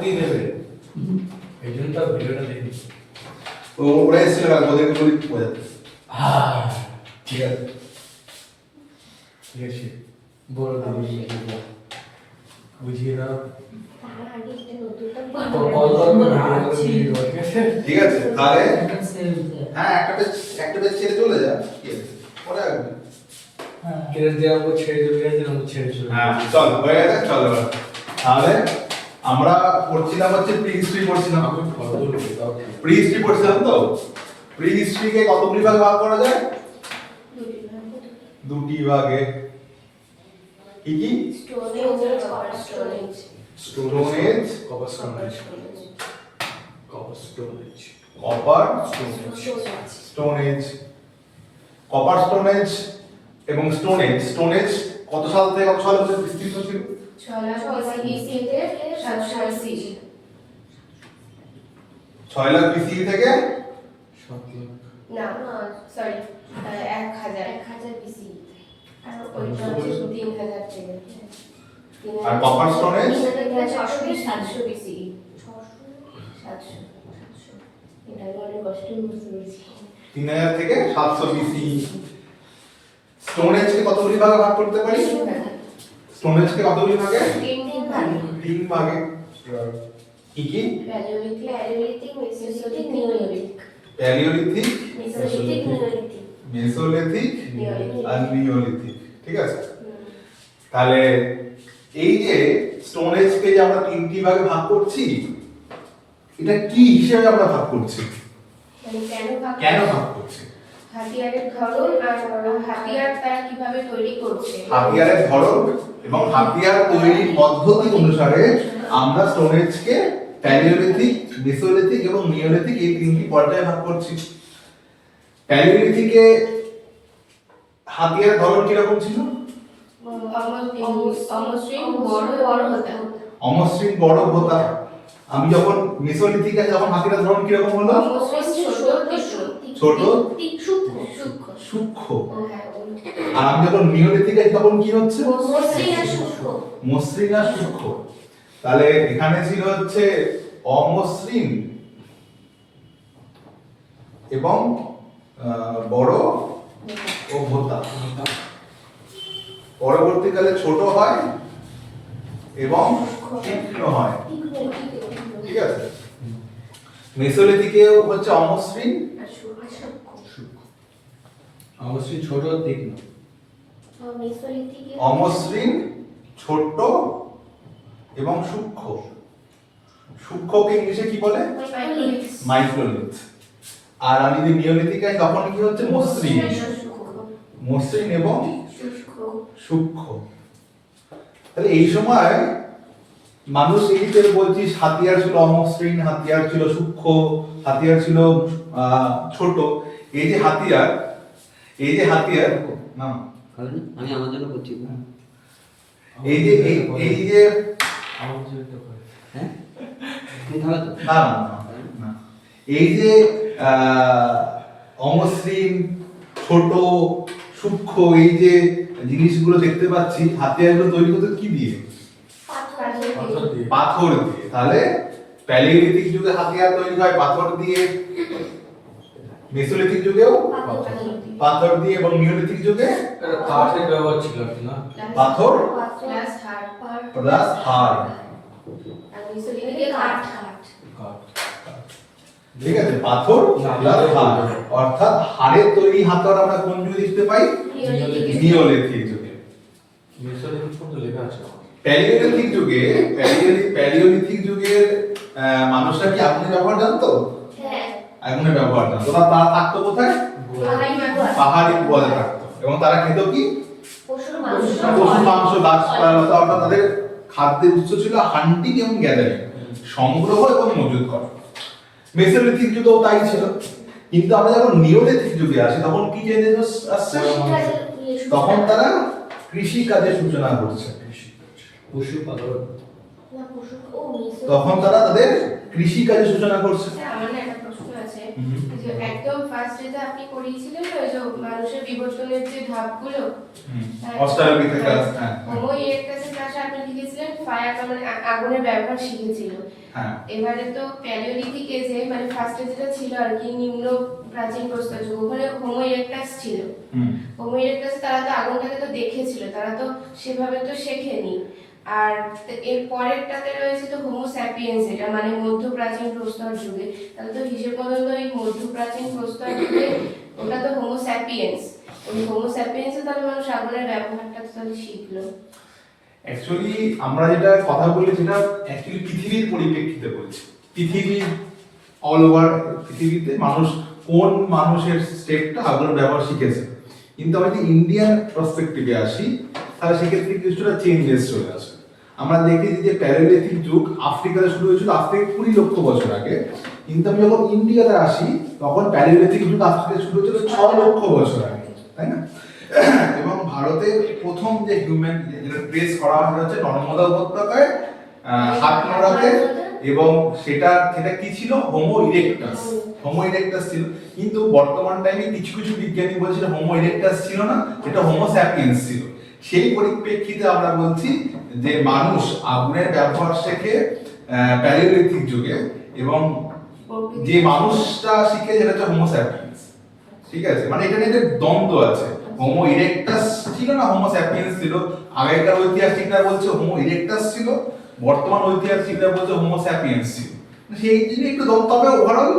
দিয়ে দেবে এই জন্য তো ভিডিওটা দেখি তো ওরা এসেছিল কাল ওদেরকে বলি বোঝাতে ঠিক আছে ঠিক আছে বড় দিদি বুঝিয়ে দাও ঠিক আছে তাহলে হ্যাঁ একটা পেজ ছেড়ে চলে যা কি আছে পরে আসবে কেটে দেওয়া আমাকে ছেড়ে চলে গেছে আমাকে ছেড়ে চলে হ্যাঁ চল হয়ে গেছে চল এবার তাহলে আমরা পড়ছিলাম হচ্ছে প্রি হিস্ট্রি পড়ছিলাম প্রি হিস্ট্রি পড়ছিলাম তো প্রি হিস্ট্রিকে কতগুলি ভাগে ভাগ করা যায় দুটি ভাগে কি কি Stone Age copper storage copper storage copper Stone Age copper Stone Age এবং স্টোনেজ কত সাল থেকে কত সাল পর্যন্ত বিস্তৃত ছিল 6 লাখ বিসি থেকে 7 লাখ না সরি 1000 BC আর ওইটা হচ্ছে 3000 থেকে আর কপার স্টোনেজ 700 BC 700 এটা অনেক কষ্ট বুঝেছি 3000 থেকে 700 বিসি স্টোনেজকে কতগুলি ভাগে ভাগ করতে পারি স্টোনেজকে কতগুলি ভাগে তিন ভাগে কি কি প্যালিওলিথিক মেসোলিথিক আর নিওলিথিক ঠিক আছে তাহলে এই যে স্টোনেজকে যে আমরা তিনটি ভাগে ভাগ করছি এটা কি হিসেবে আমরা ভাগ করছি কেন ভাগ করছি হাতিয়ারের ধরন আর হাতিয়ার তারা কিভাবে তৈরি করছে হাতিয়ারের ধরন এবং হাতিয়ার তৈরির পদ্ধতি অনুসারে আমরা স্টোনেজকে প্যালিওলিথিক মেসোলিথিক এবং নিওলিথিক এই তিনটি পর্যায়ে ভাগ করছি প্যালিওলিথিকে হাতিয়ারের ধরন কি রকম ছিল অমসৃণ বড় ভোঁতা আমি যখন মেসোলিথিকে যখন হাতিয়ারের ধরন কি রকম হলো ছোট সূক্ষ্ম আর আমি যখন নিওলিথিকে তখন কি হচ্ছে মসৃণ আর সূক্ষ্ম তাহলে এখানে ছিল হচ্ছে অমসৃণ এবং বড় ও ভোঁতা পরবর্তীকালে ছোট হয় এবং তীক্ষ্ণ হয় ঠিক আছে মেসোলিথিকেও হচ্ছে অমসৃণ অবশ্যই ছোট দিক না অমসৃণ ছোট এবং সূক্ষ্ম সূক্ষ্মকে ইংলিশে কি বলে মাইক্রোলিথ আর আমি যদি নিওলিথিকে তখন কি হচ্ছে মসৃণ এবং সূক্ষ্ম তাহলে এই সময় মানুষ এই যে বলছিস হাতিয়ার ছিল অমসৃণ হাতিয়ার ছিল সূক্ষ্ম হাতিয়ার ছিল ছোট এই যে হাতিয়ার না আমি আমার জন্য করছি এই যে আমার কিছু একটা করে হ্যাঁ তুমি থাকো তো না না এই যে অমসৃণ ছোট সূক্ষ্ম এই যে জিনিসগুলো দেখতে পাচ্ছি হাতিয়ারগুলো তৈরি করতে কি দিয়ে পাথর দিয়ে তাহলে প্যালিওলিথিক যুগে হাতিয়ার তৈরি হয় পাথর দিয়ে মেসোলিথিক যুগেও পাথর দিয়ে এবং নিওলিথিক যুগে এটা কাঠের ব্যবহার ছিল আর কি না পাথর প্লাস হাড় কাঠ ঠিক আছে পাথর প্লাস হাড় অর্থাৎ হাড়ের তৈরি হাতিয়ার আমরা কোন যুগে দেখতে পাই নিওলিথিক যুগে মেসোলিথিক পর্যন্ত লেখা আছে প্যালিওলিথিক যুগের মানুষরা কি আগুনের ব্যবহার জানতো আগুনের ব্যবহার জানতো তারা থাকতো কোথায় পাহাড়ি গোয়ালে থাকতো এবং তারা খেত কি পশুর মাংস গাছপালা অর্থাৎ তাদের খাদ্যের উৎস ছিল হান্টিং এবং গ্যাদারিং সংগ্রহ এবং মজুত করা মেসোলিথিক যুগেও তাই ছিল কিন্তু আমরা যখন নিওলিথিক যুগে আসি তখন কি চেঞ্জেস আসছে তখন তারা কৃষি কাজের সূচনা করছে পশুপালন তখন তারা তাদের কৃষি কাজের সূচনা করছে আমার না একটা প্রশ্ন আছে যে একদম ফার্স্ট যেটা আপনি করিয়েছিলেন ওই যে মানুষের বিবর্তনের যে ধাপগুলো অস্ট্রালোপিথেকাস হোমো ইরেক্টাসের কাছে আপনি লিখেছিলেন ফায়ার মানে আগুনের ব্যবহার শিখেছিল। হ্যাঁ এবারে তো প্যালিওলিথিক এজে মানে ফার্স্টে যেটা ছিল আর কি নিম্ন প্রাচীন প্রস্তর যুগ, ওখানে হোমো ইরেক্টাস ছিল। হোমো ইরেক্টাস তারা তো আগুনটাকে তো দেখেছিল, তারা তো সেভাবে তো শেখেনি। আর এর পরেরটাতে রয়েছে তো হোমো স্যাপিয়েন্স, এটা মানে মধ্য প্রাচীন প্রস্তর যুগে। তাহলে তো হিসেব মতো তো এই মধ্য প্রাচীন প্রস্তর যুগে ওটা তো হোমো স্যাপিয়েন্স। ওই হোমো স্যাপিয়েন্সে তাহলে মানুষ আগুনের ব্যবহারটা তো তাহলে শিখলো। অ্যাকচুয়ালি আমরা যেটা কথা বলি সেটা অ্যাকচুয়ালি পৃথিবীর পরিপ্রেক্ষিতে বলছি। পৃথিবীর অল ওভার পৃথিবীতে মানুষ কোন মানুষের স্টেপটা আগুনের ব্যবহার শিখেছে। কিন্তু আমি যদি ইন্ডিয়ান পার্সপেক্টিভে আসি তাহলে সেক্ষেত্রে কিছুটা চেঞ্জেস চলে আসে। আমরা দেখেছি যে প্যালিওলিথিক যুগ আফ্রিকাতে শুরু হয়েছিল আজ থেকে 20 লক্ষ বছর আগে, কিন্তু আমি যখন ইন্ডিয়াতে আসি তখন প্যালিওলিথিক যুগ আফ্রিকাতে শুরু হয়েছিল 6 লক্ষ বছর আগে, তাই না? এবং ভারতে প্রথম যে হিউম্যান যেটা ট্রেস করা হয় হচ্ছে নর্মদা উপত্যকায় হাত নড়াতে, এবং সেটা কি ছিল? Homo erectus. হোমো ইরেক্টাস ছিল, কিন্তু বর্তমান টাইমে কিছু কিছু বিজ্ঞানী বলছিল হোমো ইরেক্টাস ছিল না, এটা হোমো স্যাপিয়েন্স ছিল। সেই পরিপ্রেক্ষিতে আমরা বলছি যে মানুষ আগুনের ব্যবহার শেখে প্যালিওলিথিক যুগে, এবং যে মানুষটা শিখে সেটা হচ্ছে হোমো স্যাপিয়েন্স। ঠিক আছে, মানে এটা নিয়ে দ্বন্দ্ব আছে। হোমো ইরেক্টাস ছিল না হোমো স্যাপিয়েন্স ছিল। আগেকার ঐতিহাসিকরা বলছে হোমো ইরেক্টাস ছিল, বর্তমান ঐতিহাসিকরা বলছে হোমো স্যাপিয়েন্স ছিল। সেই জিনিস একটু দ্বন্দ্ব, তবে ওভারঅল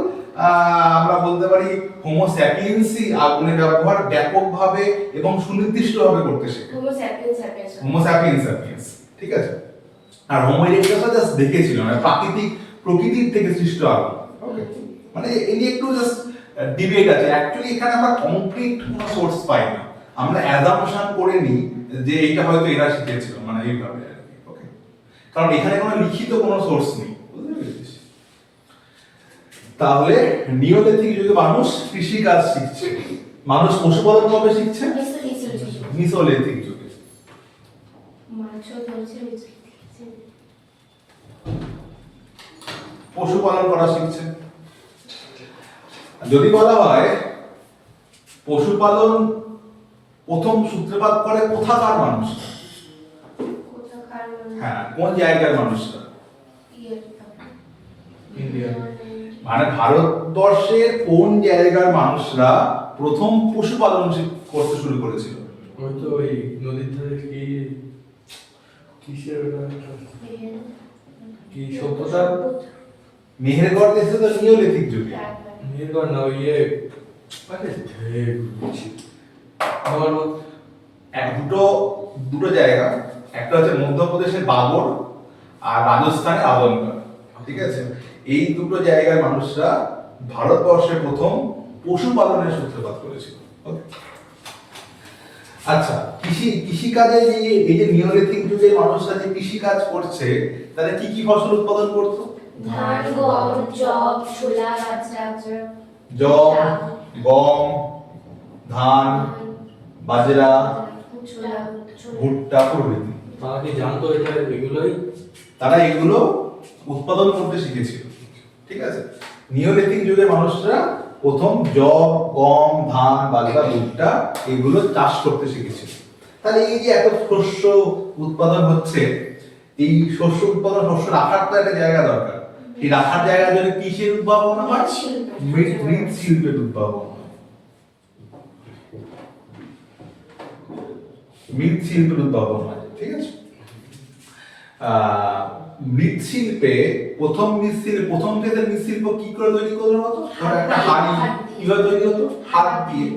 আমরা বলতে পারি হোমো স্যাপিয়েন্সই আগুনের ব্যবহার ব্যাপকভাবে এবং সুনির্দিষ্টভাবে করতে শেখে। হোমো স্যাপিয়েন্স, ঠিক আছে। আর হোমো ইরেক্টাসটা জাস্ট দেখেছিল, মানে প্রকৃতির থেকে সৃষ্ট আগুন। ওকে, মানে এই একটু জাস্ট ডিবেট আছে। অ্যাকচুয়ালি এখানে আমরা কমপ্লিট কোনো সোর্স পাই না, আমরা অ্যাজাম্পশন করে নিই যে এটা হয়তো এরা শিখেছিল, মানে এইভাবে আর কি। ওকে, কারণ এখানে কোনো লিখিত কোনো সোর্স নেই, বুঝতে পেরেছিস? তাহলে নিওলিথিক যুগে মানুষ কৃষিকাজ শিখছে, মানুষ পশুপালন কবে শিখছে? মেসোলিথিক যুগে। পশুপালন করা শিখছে। যদি বলা হয় পশুপালন প্রথম সূত্রপাত করে কোথাকার মানুষ? হ্যাঁ, কোন জায়গার মানুষরা? ইন্ডিয়া। মানে ভারতবর্ষের কোন জায়গার মানুষরা প্রথম পশুপালন করতে শুরু করেছিল? ওই তো ওই নদীর ধারে কিসের কি সভ্যতা? মেহেরগড় দেশে তো নিওলিথিক যুগে। মেহেরগড় না, ওই আরে দুটো জায়গা, একটা হচ্ছে মধ্যপ্রদেশের বাবর আর রাজস্থানের আজমগড়। ঠিক আছে, এই দুটো জায়গার মানুষরা ভারতবর্ষে প্রথম পশুপালনের সূত্রপাত করেছিল। আচ্ছা, কৃষিকাজে এই যে নিওলিথিক যুগের মানুষরা যে কৃষিকাজ করছে, তারা কি কি ফসল উৎপাদন করতো? ধান, গম, যব, ছোলা, বাজরা, যব, গম, ধান, বাজরা, ভুট্টা প্রভৃতি। তারা কি জানতো এটা এগুলোই? তারা এগুলো উৎপাদন করতে শিখেছিল। ঠিক আছে, নিওলিথিক যুগের মানুষরা প্রথম যব, গম, ধান, বাজরা, ভুট্টা এগুলো চাষ করতে শিখেছিল। তাহলে এই যে এত শস্য উৎপাদন হচ্ছে, এই শস্য উৎপাদন, শস্য রাখার তো একটা জায়গা দরকার। এই রাখার জায়গার জন্য কিসের উদ্ভাবন হয়? মৃৎশিল্পের উদ্ভাবন হয়। মৃৎশিল্পের উদ্ভাবন হয়। ঠিক আছে, মৃৎশিল্পে প্রথম ক্ষেত্রে মৃৎশিল্প কি করে তৈরি করলো বলতো? একটা হাড়ি কিভাবে তৈরি হতো? হাত দিয়ে।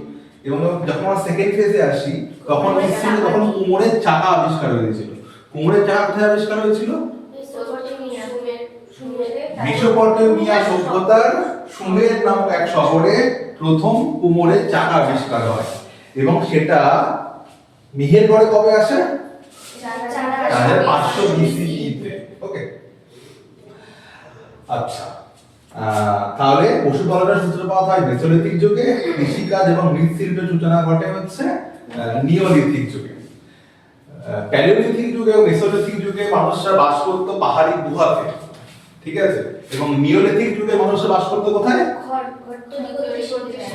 এবং যখন আমরা সেকেন্ড ফেজে আসি তখন মৃৎশিল্পে তখন কুমোরের চাকা আবিষ্কার হয়েছিল। কুমোরের চাকা কোথায় আবিষ্কার হয়েছিল? মেসোপটেমিয়া সভ্যতার সুমের নামক এক শহরে প্রথম কুমোরের চাকা আবিষ্কার হয়, এবং সেটা মেহেরগড়ে কবে আসে? 4500 BCE-তে। ওকে, আচ্ছা, তাহলে পশুপালনের সূত্রপাত হয় মেসোলিথিক যুগে, কৃষিকাজ এবং মৃৎশিল্পের সূচনা ঘটে হচ্ছে নিওলিথিক যুগে। প্যালিওলিথিক যুগে ও মেসোলিথিক যুগে মানুষরা বাস করতো পাহাড়ি গুহাতে। ঠিক আছে, এবং নিওলিথিক যুগে মানুষরা বাস করতো কোথায়?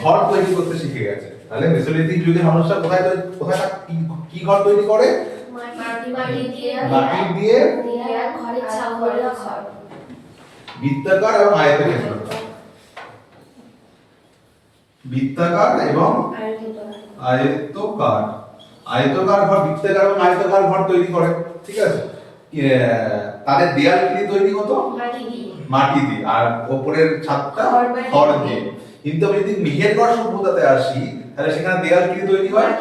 ঘর তৈরি করতে শিখে গেছে। তাহলে মেসোলিথিক যুগে মানুষরা কোথায় কি ঘর তৈরি করে? মাটি দিয়ে বৃত্তাকার এবং আয়তক্ষেত্র, বৃত্তাকার এবং আয়তকার, আয়তকার ঘর, বৃত্তাকার এবং আয়তকার ঘর তৈরি করে, ঠিক আছে। তাদের দেয়াল কি দিয়ে তৈরি হতো? মাটি দিয়ে, আর উপরের ছাদটা খড় দিয়ে। কিন্তু আমি যদি মেহেরগড় সভ্যতাতে আসি, তাহলে সেখানে দেয়াল কি দিয়ে তৈরি হয়?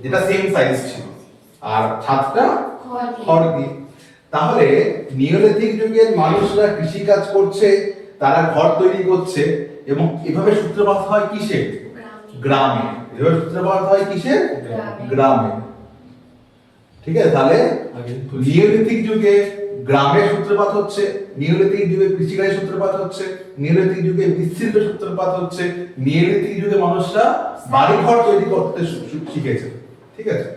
যেটা সেম সাইজ ছিল, আর ছাদটা খড় দিয়ে। তাহলে নিওলিথিক যুগের মানুষরা কৃষি কাজ করছে, তারা ঘর তৈরি করছে, এবং এভাবে সূত্রপাত হয় কিসে? গ্রামে। এভাবে সূত্রপাত হয় কিসে? গ্রামে। ঠিক আছে, তাহলে নিওলিথিক যুগে গ্রামের সূত্রপাত হচ্ছে, নিওলিথিক যুগে কৃষিকাজের সূত্রপাত হচ্ছে, নিওলিথিক যুগে মৃৎশিল্পের সূত্রপাত হচ্ছে, নিওলিথিক যুগে মানুষরা বাড়িঘর তৈরি করতে শিখেছে, ঠিক আছে।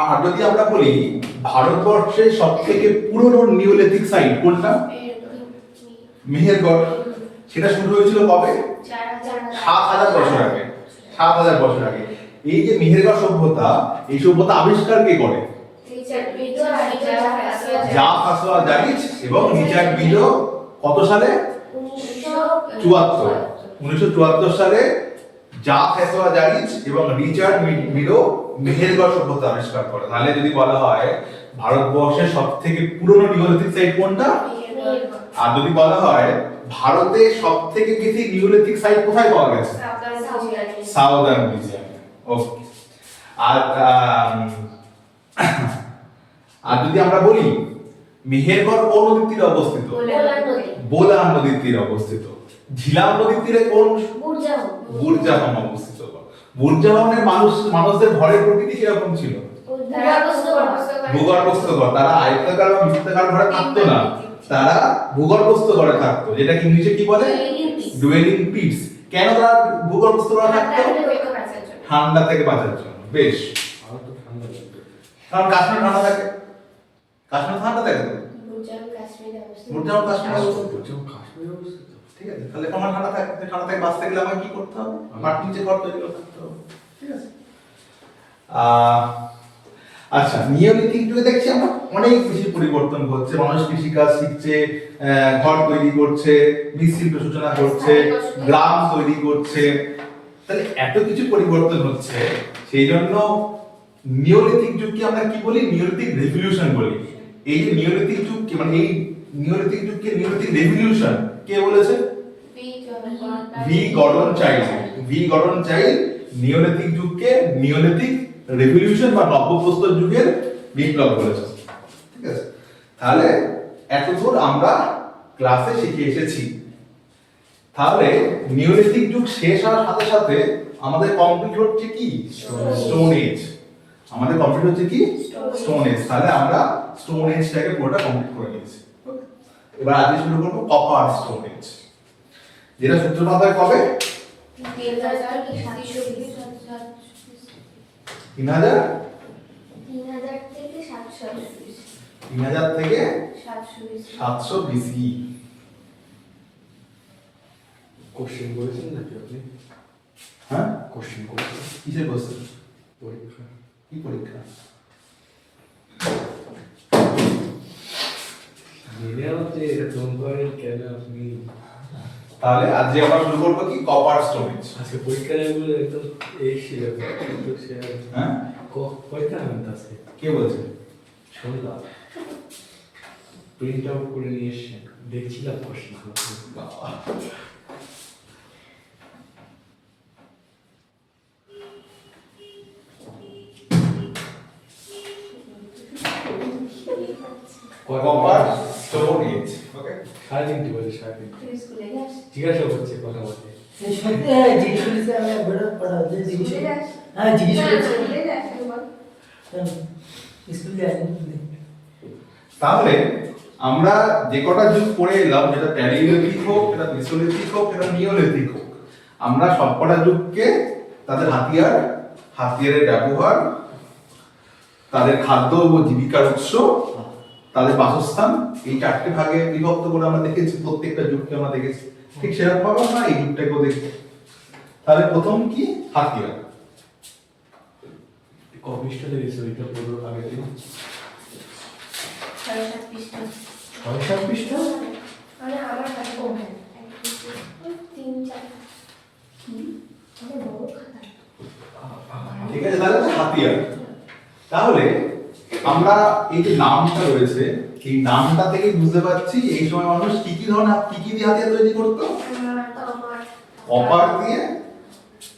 আর যদি আমরা বলি ভারতবর্ষের সবথেকে পুরনো নিওলিথিক সাইট কোনটা? মেহেরগড়। সেটা শুরু হয়েছিল কবে? ৭,০০০ বছর আগে। ৭,০০০ বছর আগে। এই যে মেহেরগড় সভ্যতা, এই সভ্যতা আবিষ্কার কে করে? জা খাসোয়া জারিচ এবং রিচার্ড মিলো। কত সালে? 1974 সালে জা খাসোয়া জারিচ এবং রিচার্ড মিলো মেহেরগড় সভ্যতা আবিষ্কার করে। তাহলে যদি বলা হয় ভারতবর্ষের সবথেকে পুরনো নিওলিথিক সাইট কোনটা, আর যদি বলা হয় ভারতের সবথেকে বেশি নিওলিথিক সাইট কোথায় পাওয়া গেছে? Southern region. ওকে। আর যদি আমরা বলি মেহেরগড় কোন নদীর তীরে অবস্থিত? বোলান নদীর তীরে অবস্থিত। ঝিলাম নদীর তীরে কোন? বুরজাহন অবস্থিত। বুরজাহনের মানুষদের ঘরের প্রকৃতি কিরকম ছিল? ভূগর্ভস্থ ঘর। তারা আয়তাকার বা বৃত্তাকার ঘরে থাকতো না, তারা ভূগর্ভস্থ ঘরে থাকতো, যেটা ইংলিশে কি বলে? ডুয়েলিং পিটস। কেন তারা ভূগর্ভস্থ ঘরে থাকতো? ঠান্ডা থেকে বাঁচার জন্য। বেশ, কারণ কাশ্মীর ঠান্ডা থাকে। কাশ্মীর ঠান্ডা থাকে তো? বুরজাহন কাশ্মীর অবস্থিত। ঠিক আছে, তাহলে আমার ঠান্ডা থাকে, ঠান্ডা থেকে বাঁচতে গেলে আমাকে কি করতে হবে? মাটির নিচে ঘর তৈরি করতে হবে, ঠিক আছে। আচ্ছা, নিওলিথিক যুগে দেখছি আমরা অনেক বেশি পরিবর্তন হচ্ছে। মানুষ কৃষিকাজ শিখছে, ঘর তৈরি করছে, মৃৎশিল্প সূচনা করছে, গ্রাম তৈরি করছে। তাহলে এত কিছু পরিবর্তন হচ্ছে, সেই জন্য নিওলিথিক যুগকে আমরা কি বলি? নিওলিথিক রেভলিউশন বলি। এই যে নিওলিথিক যুগ, মানে এই নিওলিথিক যুগকে নিওলিথিক রেভলিউশন কে বলেছে? V Gordon Childe. V Gordon Childe Neolithic যুগকে নিওলিথিক রেভলিউশন বা নব্যপ্রস্তর যুগের বিপ্লব বলেছে, ঠিক আছে। তাহলে এতদূর আমরা ক্লাসে শিখে এসেছি। তাহলে নিওলিথিক যুগ শেষ হওয়ার সাথে সাথে আমাদের কমপ্লিট হচ্ছে কি? Stone age. আমাদের কমপ্লিট হচ্ছে কি? Stone age. তাহলে আমরা স্টোন এজটাকে পুরোটা কমপ্লিট করে নিয়েছি। এবার আজকে শুরু করব কপার স্টোন এজ, যেটা সূত্রপাত হয় কবে? 3000 থেকে 700 বিসি। কোশ্চেন করেছেন নাকি আপনি? হ্যাঁ, কোশ্চেন করেছেন। কিসের কোশ্চেন? পরীক্ষা। কি পরীক্ষা? মেনে হচ্ছে এরকম করেন কেন আপনি? তাহলে আজকে আমরা শুরু করব কি? Copper stone age. আজকে পরীক্ষা নেগুলো একদম এই ছিল, কিন্তু সে হ্যাঁ, পরীক্ষা নেন আজকে। কে বলছে? শুনলাম, প্রিন্ট আউট করে নিয়ে এসেছেন, দেখছিলাম question. Copper stone age. Okay, 3:30 বলে 3:30 জিজ্ঞাসা করছে কথা বলতে। তাহলে আমরা যে কটা যুগ পড়ে এলাম, যেটা প্যালিওলিথিক হোক, সেটা মেসোলিথিক হোক, সেটা নিওলিথিক হোক, আমরা সবকটা যুগকে তাদের হাতিয়ারের ব্যবহার, তাদের খাদ্য ও জীবিকার উৎস, তাদের বাসস্থান, এই 4টে ভাগে বিভক্ত করে আমরা দেখেছি। প্রত্যেকটা যুগকে আমরা দেখেছি। ঠিক সেরকম ভাবে আমরা এই যুগটাকেও দেখি। তাহলে প্রথম কি? হাতিয়ার। কপিসটা লেগেছে ওইটা পুরো আগে দিন 6-7 পৃষ্ঠা 6-7 পৃষ্ঠা মানে আমার কাছে কমে 3-4 ঠিক আছে, তাহলে হাতিয়ার। তাহলে আমরা এই যে নামটা রয়েছে এই নামটা থেকে বুঝতে পারছি এই সময় মানুষ কি কি ধরনের কি কি দিয়ে হাতিয়ার তৈরি করতো। কপার দিয়ে,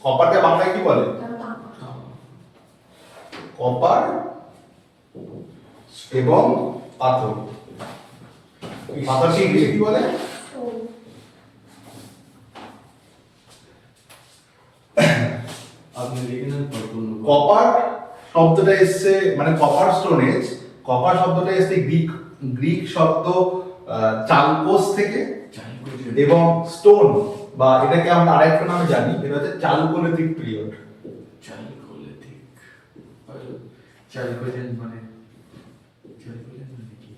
কপারকে বাংলায় কি বলে? কপার এবং পাথর। পাথরকে ইংলিশে কি বলে? আপনি লিখে নেন সম্পূর্ণ কপার শব্দটা এসছে মানে কপার স্টোনেজ, কপার শব্দটা এসছে গ্রিক শব্দ চালকোস থেকে, এবং স্টোন বা এটাকে আমরা আরেকটা নামে জানি, এটা হচ্ছে চালকোলিথিক পিরিয়ড। চালকোলিথিক চালকোলিথিক মানে চালকোলিথিক মানে কি?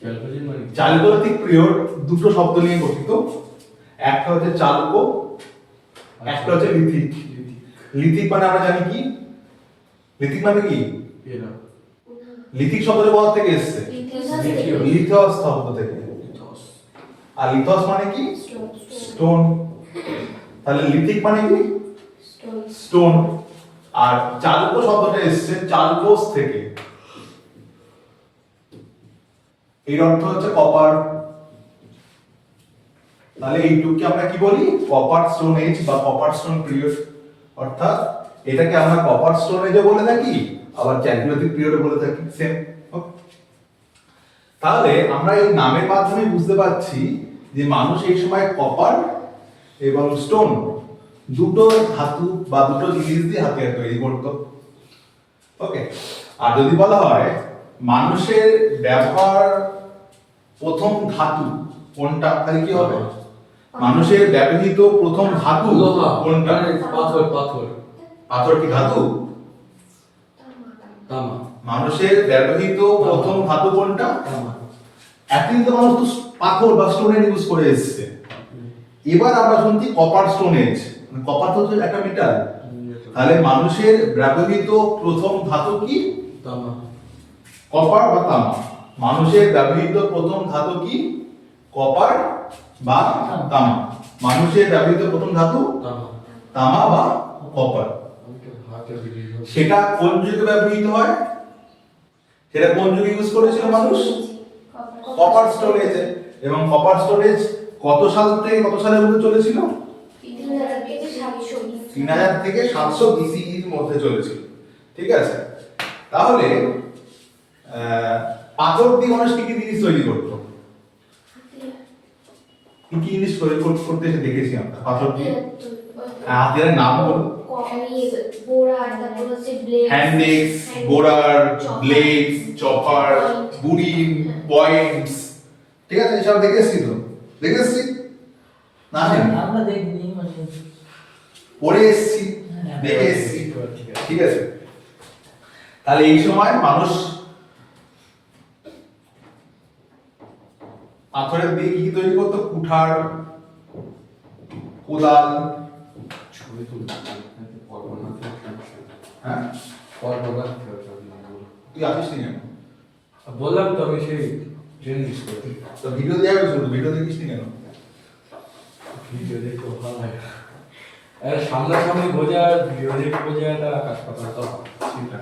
চালকোলিথিক মানে কি? চালকোলিথিক পিরিয়ড দুটো শব্দ নিয়ে গঠিত, একটা হচ্ছে চালকো, একটা হচ্ছে লিথিক। লিথিক মানে আমরা জানি কি, লিথিক মানে কি? এরা লিথিক শব্দটা কোথা থেকে এসেছে? লিথস শব্দ থেকে। আর লিথস মানে কি? স্টোন। তাহলে লিথিক মানে কি? স্টোন। আর চালকো শব্দটা এসেছে চালকোস থেকে, এর অর্থ হচ্ছে কপার। তাহলে এইটুকুকে আমরা কি বলি? কপার স্টোন এজ বা কপার স্টোন পিরিয়ড। অর্থাৎ এটাকে আমরা কপার স্টোন এজও বলে থাকি, আবার চালকোলিথিক পিরিয়ডও বলে থাকি, সেম। তাহলে আমরা এই নামের মাধ্যমে বুঝতে পারছি যে মানুষ এই সময় কপার এবং স্টোন দুটো ধাতু বা দুটো জিনিস দিয়ে হাতিয়ার তৈরি করত। ওকে, আর যদি বলা হয় মানুষের ব্যবহার প্রথম ধাতু কোনটা, তাহলে কি হবে? মানুষের ব্যবহৃত প্রথম ধাতু কোনটা? পাথর পাথর পাথর কি ধাতু? তামা মানুষের ব্যবহৃত প্রথম ধাতু কোনটা? তামা। এতদিন তো মানুষ তো পাথর বা স্টোনের ইউজ করে এসেছে, এবার আমরা শুনছি কপার স্টোন এজ, কপার তো একটা মেটাল। তাহলে মানুষের ব্যবহৃত প্রথম ধাতু কি? তামা। কপার বা তামা। মানুষের ব্যবহৃত প্রথম ধাতু কি? কপার বা তামা। মানুষের ব্যবহৃত প্রথম ধাতু তামা। তামা বা কপার। আমি তো হাতে বিলি সেটা কোন যুগে ব্যবহৃত হয়? সেটা কোন যুগে ইউজ করেছিল মানুষ? Copper storage. এবং কপার স্টোরেজ কত সাল থেকে কত সালের মধ্যে চলেছিল? 3000 থেকে 700 BCE এর মধ্যে চলেছিল। ঠিক আছে, তাহলে পাথর দিয়ে মানুষ কি কি জিনিস তৈরি করতো? কি কি জিনিস তৈরি করতে এসে দেখেছি আমরা পাথর দিয়ে? হাতিয়ারের নাম বলো। হ্যান্ডেক্স, বোরার, ব্লেডস, চপার, বুরিন, পয়েন্টস। ঠিক আছে, এসব দেখেছি তো? দেখেছি না? আমরা দেখিনি মানে পড়ে এসেছি, দেখে এসেছি। ঠিক আছে, তাহলে এই সময় মানুষ পাথরের দিয়ে কি তৈরি করতো? কুঠার, কোদাল। ছবি তুলতে পরবনা হ্যাঁ, পরবনা তুই আসিস নি কেন? বললাম তো আমি সেই ট্রেন মিস করতে তো ভিডিও দেওয়া শুধু ভিডিও দেখিস নি কেন? ভিডিও দেখতে ভালো লাগে না। আরে সামনাসামনি বোঝা ভিডিও দেখে বোঝা তার আকাশ পাতাল তো ঠিক না।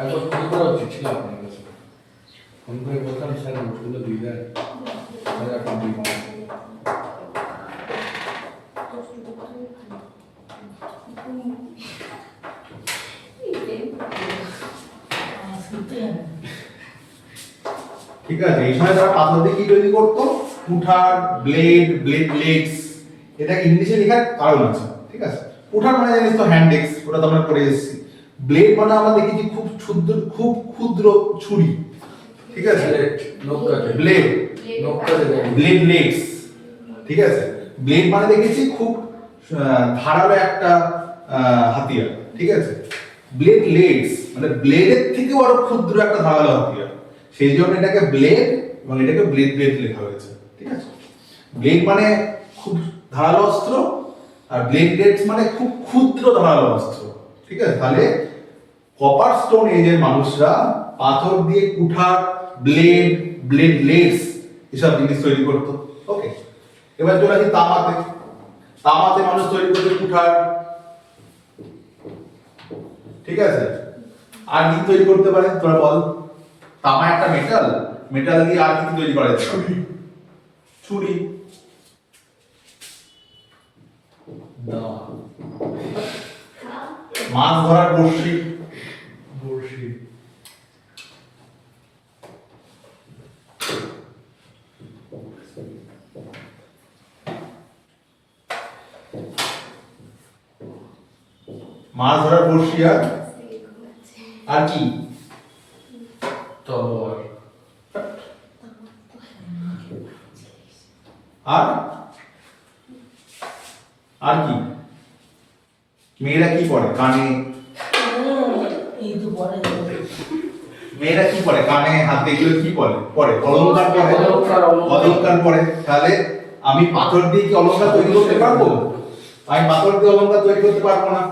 একবার ফোন করা উচিত ছিল আপনার কাছে, ফোন করে বলতাম স্যার নোটগুলো দিয়ে দেন, স্যার এখন দিয়ে দেন। ঠিক আছে, এই সময় তারা পাথর দিয়ে কি তৈরি করতো? কুঠার, ব্লেডস। এটা ইংলিশে লেখার কারণ আছে। ঠিক আছে, কুঠার মানে জানিস তো হ্যান্ডেক্স, ওটা তো আমরা পড়ে এসেছি। ব্লেড মানে আমরা দেখেছি খুব ক্ষুদ্র ছুরি। ঠিক আছে, ব্লেড, ব্লেডস। ঠিক আছে, ব্লেড মানে দেখেছি খুব ধারালো একটা হাতিয়ার। ঠিক আছে, ব্লেডস মানে ব্লেডের থেকেও আরো ক্ষুদ্র একটা ধারালো হাতিয়ার, সেই জন্য এটাকে ব্লেড এবং এটাকে ব্লেড লেখা হয়েছে। ঠিক আছে, ব্লেড মানে খুব ধারালো অস্ত্র আর ব্লেডলেটস মানে খুব ক্ষুদ্র ধারালো অস্ত্র, ঠিক আছে? তাহলে কপার স্টোন এজের মানুষরা পাথর দিয়ে কুঠার, ব্লেডলেটস এসব জিনিস তৈরি করতো। ওকে, এবার চলে আসি তামাতে। তামাতে মানুষ তৈরি করতো কুঠার, ঠিক আছে? আর কি তৈরি করতে পারে তোরা বল? তামা একটা মেটাল, মেটাল দিয়ে আর কি তৈরি করা যায়? ছুরি, দাওয়া, মাছ ধরার বড়শি, বড়শি, মাছ ধরার বড়শি, আর কি? তলোয়ার, আর আর কি? মেয়েরা কি পরে কানে? মেয়েরা কি পরে কানে, হাতে, এগুলো কি পরে? অলংকার পরে। অলংকার পরে। তাহলে আমি পাথর দিয়ে কি অলংকার তৈরি করতে পারবো? আমি পাথর দিয়ে অলংকার তৈরি করতে পারবো না,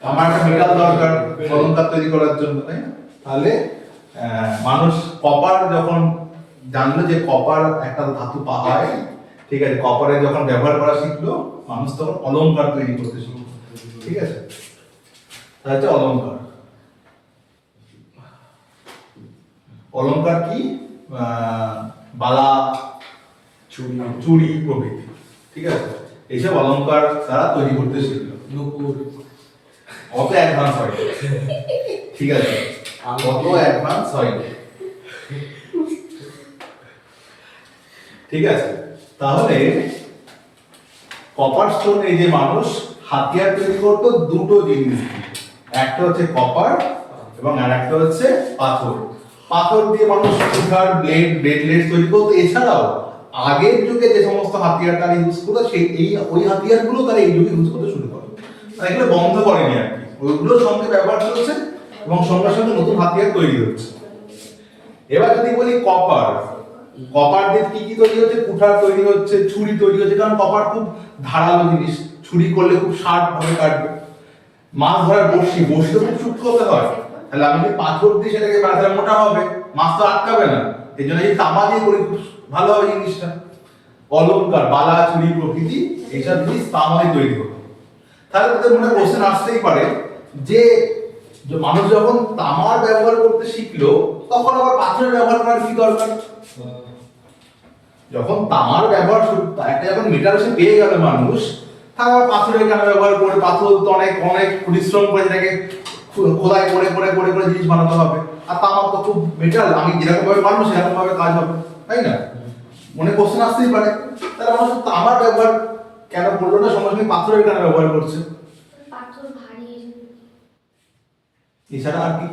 আমার একটা মেটাল দরকার অলংকার তৈরি করার জন্য, তাই না? তাহলে মানুষ কপার যখন জানলো যে কপার একটা ধাতু পাওয়া যায়, ঠিক আছে, কপারে যখন ব্যবহার করা শিখলো, মানুষ তখন অলংকার তৈরি করতে শিখলো, ঠিক আছে? তাহলে হচ্ছে অলংকার। অলংকার কি? বালা, চুড়ি প্রভৃতি, ঠিক আছে? এইসব অলংকার তারা তৈরি করতে শিখলো। নুপুর, অত অ্যাডভান্স হয়, ঠিক আছে? অত অ্যাডভান্স হয়, ঠিক আছে? তাহলে কপার স্টোন এই যে মানুষ হাতিয়ার তৈরি করতো দুটো জিনিস দিয়ে, একটা হচ্ছে কপার এবং আর একটা হচ্ছে পাথর। পাথর দিয়ে মানুষ কুঠার, ব্লেডলেটস তৈরি করতো। এছাড়াও আগের যুগে যে সমস্ত হাতিয়ার তারা ইউজ করতো, সেই ওই হাতিয়ারগুলো তারা এই যুগে ইউজ করতে শুরু করে। তারা এগুলো বন্ধ করেনি আর কি, ওইগুলোর সঙ্গে ব্যবহার করছে এবং সঙ্গে সঙ্গে নতুন হাতিয়ার তৈরি হচ্ছে। এবার যদি বলি কপার, কপার দিয়ে কি কি তৈরি হচ্ছে? কুঠার তৈরি হচ্ছে, ছুরি তৈরি হচ্ছে, কারণ কপার খুব ধারালো জিনিস, ছুরি করলে খুব শার্প ভাবে কাটবে। মাছ ধরার বড়শি, বড়শি তো খুব সূক্ষ্ম হতে হয়, তাহলে আমি যদি পাথর দিয়ে সেটাকে বাঁধলে মোটা হবে, মাছ তো আটকাবে না, এই জন্য এই তামা দিয়ে করি, খুব ভালো হবে জিনিসটা। অলংকার, বালা, চুড়ি প্রভৃতি এইসব জিনিস তামা দিয়ে তৈরি হবে। তাহলে তোদের মনে কোশ্চেন আসতেই পারে যে মানুষ যখন তামার ব্যবহার করতে শিখলো, তখন আবার পাথরের ব্যবহার করার কি দরকার? যখন তামার ব্যবহার একটা যখন মেটাল সে পেয়ে গেল মানুষ, তারপর পাথরের কেন ব্যবহার করে? পাথর তো অনেক অনেক পরিশ্রম করে সেটাকে খোদাই করে করে করে করে জিনিস বানাতে হবে, আর তামার তো খুব মেটাল, আমি যেরকম ভাবে বানাবো সেরকম ভাবে কাজ হবে, তাই না? মনে কোশ্চেন আসতেই পারে, তাহলে মানুষ তামার ব্যবহার কেন করলো না, সঙ্গে সঙ্গে পাথরের কেন ব্যবহার করছে? পাথর ভারী, এছাড়া আর কি?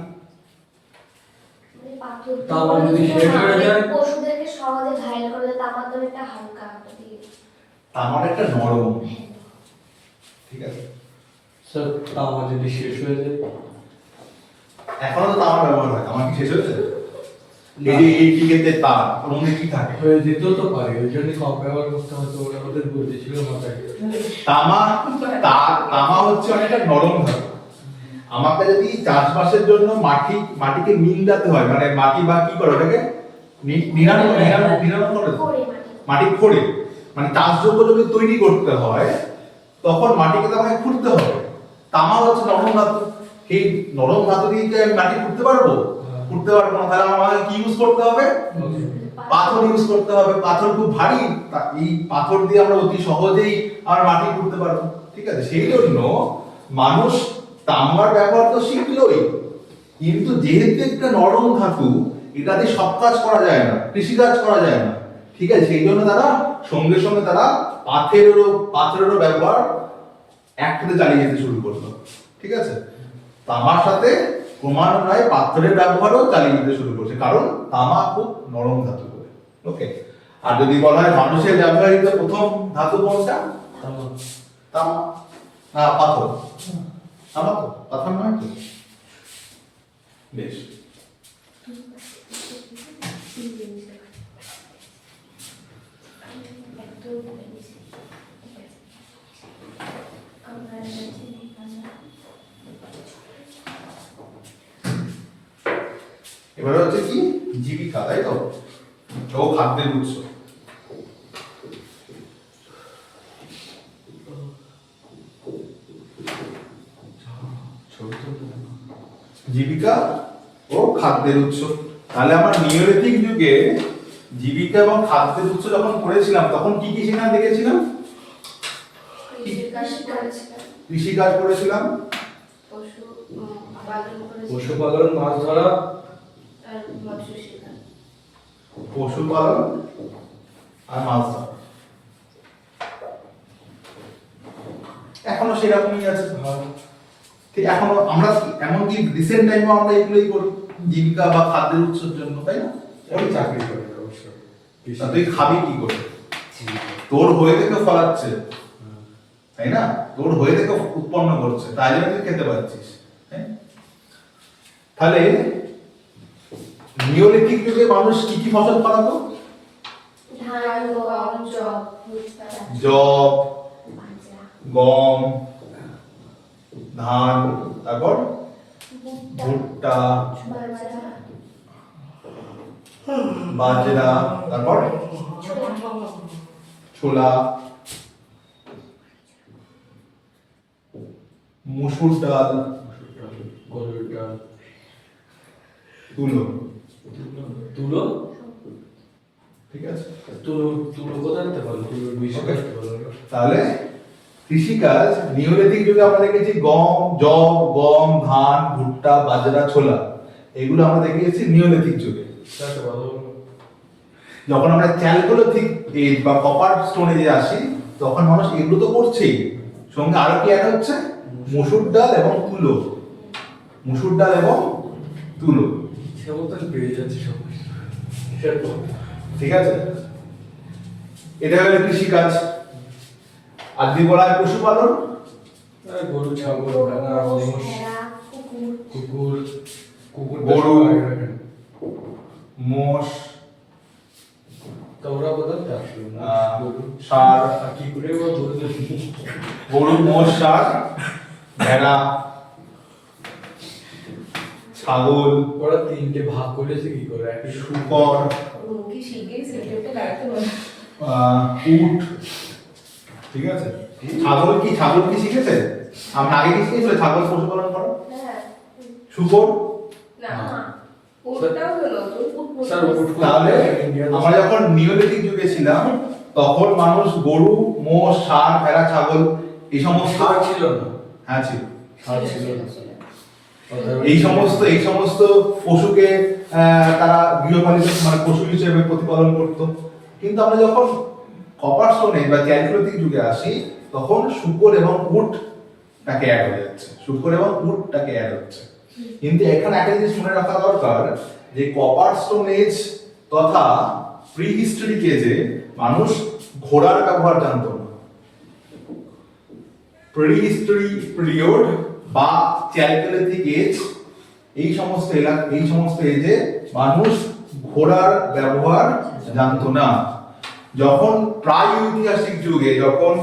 মানে পাথর তামা যদি শেষ হয়ে যায়? পশুদেরকে সহজে ঘায়েল করে দেয়, তামার তো একটা হালকা দিয়ে। তামার একটা নরম, ঠিক আছে? স্যার তামা যদি শেষ হয়ে যায়? এখনো তো তামার ব্যবহার হয়, তামা কি শেষ হয়েছে? এই যে এই টিকেতে তার ওর মধ্যে কি থাকে? হয়ে যেতেও তো পারে, ওই জন্য কম ব্যবহার করতে হয়তো ওদের বলতে ছিল মাথায়। তামা হচ্ছে অনেকটা নরম ধাতু। আমাকে যদি চাষবাসের জন্য মাটিকে নিংড়াতে হয়, মানে মাটি বা কি করে ওটাকে নিরানো করে করে মাটি। মাটি খোঁড়ে, মানে চাষযোগ্য জমি তৈরি করতে হয়, তখন মাটিকে তো আমাকে খুঁড়তে হবে। তামা হচ্ছে নরম ধাতু, এই নরম ধাতু দিয়ে কি আমি মাটি খুঁড়তে পারবো? খুঁড়তে পারবো না। তাহলে আমাকে কি ইউজ করতে হবে? পাথর ইউজ করতে হবে। পাথর খুব ভারী, এই পাথর দিয়ে আমরা অতি সহজেই আমরা মাটি খুঁড়তে পারবো, ঠিক আছে? সেই জন্য মানুষ তামার ব্যবহার তো শিখলোই, কিন্তু যেহেতু একটা নরম ধাতু, এটা দিয়ে সব কাজ করা যায় না, কৃষিকাজ করা যায় না, ঠিক আছে? সেই জন্য তারা সঙ্গে সঙ্গে তারা পাথরেরও ব্যবহার একসাথে চালিয়ে যেতে শুরু করলো, ঠিক আছে? তামার সাথে ক্রমান্বয়ে পাথরের ব্যবহারও চালিয়ে যেতে শুরু করছে, কারণ তামা খুব নরম ধাতু বলে। ওকে, আর যদি বলা হয় মানুষের ব্যবহৃত প্রথম ধাতু কোনটা? তামা না পাথর? তামা তো, পাথর নয় তো? বেশ, একদম এবারে হচ্ছে কি জীবিকা, তাই তো? ও খাদ্যের উৎস। জীবিকা ও খাদ্যের উৎস। তাহলে আমরা নিওলিথিক যুগে জীবিকা এবং খাদ্যের উৎস যখন পড়েছিলাম তখন কি কি সেখানে দেখেছিলাম? কৃষিকাজ করেছিলাম, পশুপালন, মাছ ধরা, আর মৎস্য শিকার। পশুপালন আর মাছ ধরা। এখনো সেরকমই আছে। ঠিক এখনো আমরা এমনকি রিসেন্ট টাইমে আমরা এগুলোই করি জীবিকা বা খাদ্যের উৎসের জন্য, তাই না? ওই চাকরি করে অবশ্য। তা তুই খাবি কি করে? তোর হয়ে থেকে ফলাচ্ছে, তাই না? তোর হয়ে থেকে উৎপন্ন করছে, তাই জন্য তুই খেতে পাচ্ছিস। তাহলে নিওলিথিক যুগে মানুষ কি কি ফসল ফলাতো? ধান, গম, জব, জব, গম, ধান, তারপর ভুট্টা, বাজরা, তারপর ছোলা, মসুর ডাল, গরুর ডাল, তুলো। তুলো, ঠিক আছে? তুলো তুলো কোথায় থেকে পারলো? তুলোর বিষয় Okay. বলো। তাহলে কৃষিকাজ নিওলিথিক যুগে আমরা দেখেছি গম, জব, গম, ধান, ভুট্টা, বাজরা, ছোলা, এগুলো আমরা দেখেছি নিওলিথিক যুগে। সেটা ভালো। যখন আমরা চ্যালকোলিথিক এজ বা কপার স্টোন এজে আসি তখন মানুষ এগুলো তো করছেই, সঙ্গে আরো কি অ্যাড হচ্ছে? মসুর ডাল এবং তুলো। মসুর ডাল এবং তুলো, সেমন পেয়ে যাচ্ছে সব। ঠিক আছে? এটা হলো কৃষিকাজ। আর যদি বলা হয় পশুপালন, গরু, ছাগল, ভেড়া, মোষ, কুকুর, কুকুর, গরু, মোষ, তো ওরা বোধহয় আসলো না। গরু, ষাঁড়, আর কি করে ওরা বলতে? গরু, মোষ, ষাঁড়, ভেড়া, ছাগল, ওরা তিনটে ভাগ করেছে কি করে? একই শুকর, কি শিখে সেটা লাগাতে পারে। উট, ঠিক আছে? ছাগল কি শিখেছে? আমরা আগে কি শিখেছিল? ছাগল পশুপালন করা। হ্যাঁ। শুকর, না, ওটাও তো নতুন। স্যার উট তাহলে আমরা যখন নিওলিথিক যুগে ছিলাম তখন মানুষ গরু, মোষ, ষাঁড়, ভেড়া, ছাগল এই সমস্ত ষাঁড় ছিল না। হ্যাঁ ছিল। ষাঁড় ছিল না। এই সমস্ত পশুকে তারা গৃহপালিত মানে পশু হিসেবে প্রতিপালন করত। কিন্তু আমরা যখন কপার স্টোনে বা চ্যালকোলিথিক যুগে আসি তখন শুকর এবং উট তাকে অ্যাড হয়ে যাচ্ছে। শুকর এবং উট তাকে অ্যাড হচ্ছে। কিন্তু এখানে একটা জিনিস মনে রাখা দরকার যে কপার স্টোন এজ তথা প্রি হিস্টোরিক এজে মানুষ ঘোড়ার ব্যবহার জানতো না। প্রি হিস্টোরি পিরিয়ড বা চ্যালকোলিথিক এজ এই সমস্ত এজে মানুষ ঘোড়ার ব্যবহার জানতো না। যখন প্রায় ঐতিহাসিক যুগে যখন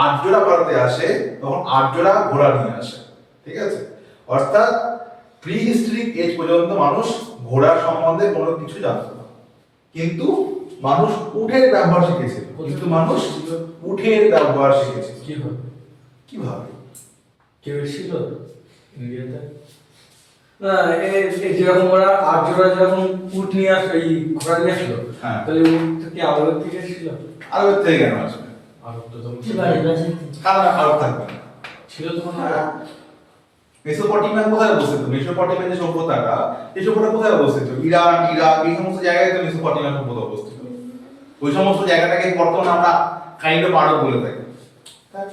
আর্যরা ভারতে আসে তখন আর্যরা ঘোড়া নিয়ে আসে, ঠিক আছে? অর্থাৎ প্রি হিস্টোরিক এজ পর্যন্ত মানুষ ঘোড়ার সম্বন্ধে কোনো কিছু জানতো না, কিন্তু মানুষ উটের ব্যবহার শিখেছিল। কিভাবে? কেউ ছিল ইন্ডিয়াতে? না, যেরকম ওরা আর্যরা যখন উট নিয়ে আসলো, এই ঘোড়া নিয়ে আসলো, হ্যাঁ। তাহলে উট কি আরবের থেকে ছিল? আরবের থেকে কেন আসবে? আরব তো তখন কারণ আরব থাকবে না। ছিল তখন। মেসোপটেমিয়া কোথায় অবস্থিত? মেসোপটেমিয়া যে সভ্যতাটা, এই সভ্যতা কোথায় অবস্থিত? ইরান, ইরাক, এই সমস্ত জায়গায় তো মেসোপটেমিয়া সভ্যতা অবস্থিত। ওই সমস্ত জায়গাটাকে বর্তমানে আমরা কাইন্ড অফ আরব বলে থাকি।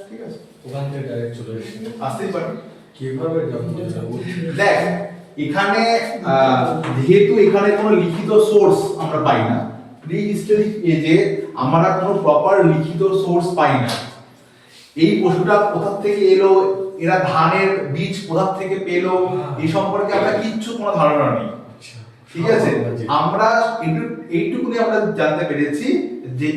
ঠিক আছে, ওখান থেকে ডাইরেক্ট চলে এসেছে। আসতেই পারে। কিভাবে জন্ম দেখ, এখানে যেহেতু এখানে কোনো লিখিত সোর্স আমরা পাই না, প্রি হিস্টোরিক এজে আমরা কোনো প্রপার লিখিত সোর্স পাই না। এই পশুটা কোথা থেকে এলো, এরা ধানের বীজ কোথা থেকে পেলো, এই সম্পর্কে আমরা কিচ্ছু কোনো ধারণা নেই, ঠিক আছে? আমরা এইটুকুনি আমরা জানতে পেরেছি যে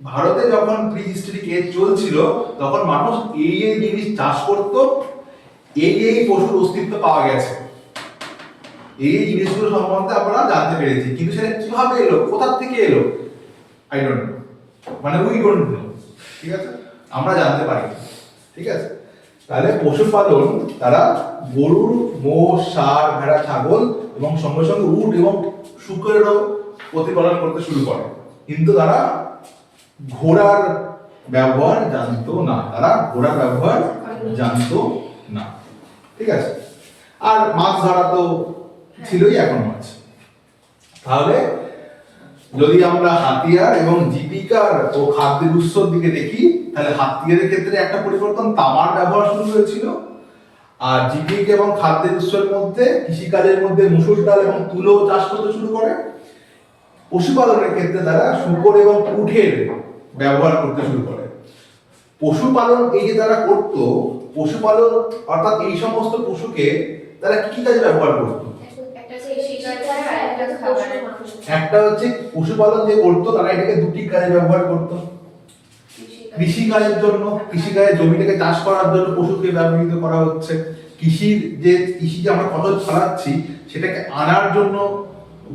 ভারতে যখন প্রি হিস্টোরিক এজ চলছিল তখন মানুষ এই জিনিস চাষ করত, এই পশুর অস্তিত্ব পাওয়া গেছে, এই জিনিসগুলো সম্বন্ধে আমরা জানতে পেরেছি, কিন্তু সেটা কিভাবে এলো, কোথা থেকে এলো, আই ডোন্ট নো, মানে উই ডোন্ট নো। ঠিক আছে, আমরা জানতে পারি, ঠিক আছে। তাহলে পশুপালন তারা গরু, মোষ, ষাঁড়, ভেড়া, ছাগল এবং সঙ্গে সঙ্গে উট এবং শুকরেরও প্রতিপালন করতে শুরু করে, কিন্তু তারা ঘোড়ার ব্যবহার জানতো না, তারা ঘোড়ার ব্যবহার জানতো না। ঠিক আছে, আর মাছ ধরা তো ছিলই, এখনো আছে। তাহলে যদি আমরা হাতিয়ার এবং জীবিকার ও খাদ্যের উৎসর দিকে দেখি, তাহলে হাতিয়ারের ক্ষেত্রে একটা পরিবর্তন, তামার ব্যবহার শুরু হয়েছিল। আর জীবিকা এবং খাদ্যের উৎসের মধ্যে কৃষিকাজের মধ্যে মুসুর ডাল এবং তুলো চাষ করতে শুরু করে। পশুপালনের ক্ষেত্রে তারা শূকর এবং উটের ব্যবহার করতে শুরু করে। পশুপালন এই যে তারা করত, পশুপালন অর্থাৎ এই সমস্ত পশুকে তারা কি কাজে ব্যবহার করতো? একটা কৃষিকাজ আর একটা খাবারের। একটা হচ্ছে পশুপালন যে করতো, তারা এটাকে দুটি কাজে ব্যবহার করতো। কৃষিকাজের জন্য, কৃষিকাজের জমিটাকে চাষ করার জন্য পশুকে ব্যবহৃত করা হচ্ছে। কৃষি যে আমরা ফসল ফলাচ্ছি সেটাকে আনার জন্য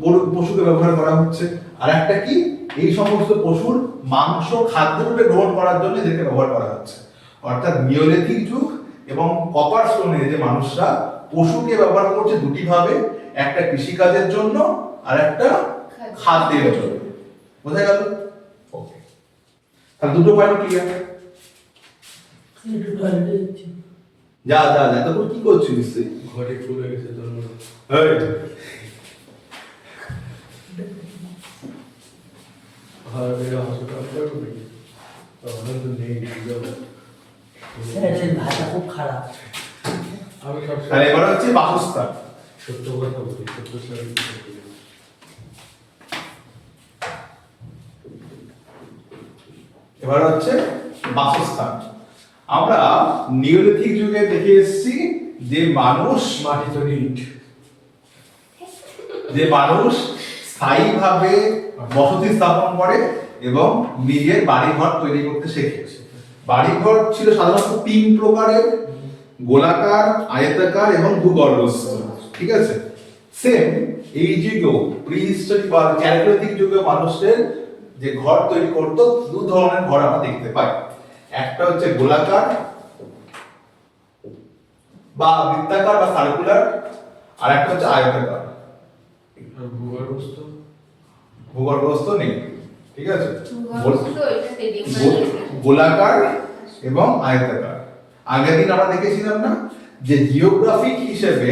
গরু পশুকে ব্যবহার করা হচ্ছে। আর একটা কি, এই সমস্ত পশুর মাংস খাদ্য রূপে গ্রহণ করার জন্য এদেরকে ব্যবহার করা হচ্ছে। অর্থাৎ নিওলিথিক যুগ এবং কপার স্টোনে যে মানুষরা পশুকে ব্যবহার করছে দুটি ভাবে, একটা কৃষিকাজের জন্য আর একটা খাদ্যের জন্য। বোঝা গেল? ওকে, তাহলে দুটো পয়েন্ট ক্লিয়ার। যা যা যা, তারপর কি করছিস তুই? ঘরে চলে গেছে তোর এই হাসপাতাল করবে তখন তো নেই ভাষা খুব খারাপ। আমি সব তাহলে এবার হচ্ছে বাসস্থান। সত্য কথা বলি, সত্য সারি এবার হচ্ছে বাসস্থান। আমরা নিওলিথিক যুগে দেখে এসেছি যে মানুষ মাটি তৈরি ইট, স্থায়ীভাবে বসতি স্থাপন করে এবং নিজের বাড়িঘর তৈরি করতে শেখে। বাড়িঘর ছিল সাধারণত তিন প্রকারের: গোলাকার, আয়তাকার এবং ভূগর্ভস্থ। ঠিক আছে, সেম এই যুগেও প্রিহিস্টোরিক বা ক্যালকোলিথিক যুগে মানুষের যে ঘর তৈরি করতো, দু ধরনের ঘর আমরা দেখতে পাই। একটা হচ্ছে গোলাকার বা বৃত্তাকার বা সার্কুলার, আর একটা হচ্ছে আয়তাকার। আর ভূগর্ভস্থ ভূগর্ভস্থ নেই। ঠিক আছে, ভূগর্ভস্থ এটাতে ডিমান্ড। গোলাকার এবং আয়তাকার। আগের দিন আমরা দেখেছিলাম না যে জিওগ্রাফিক হিসেবে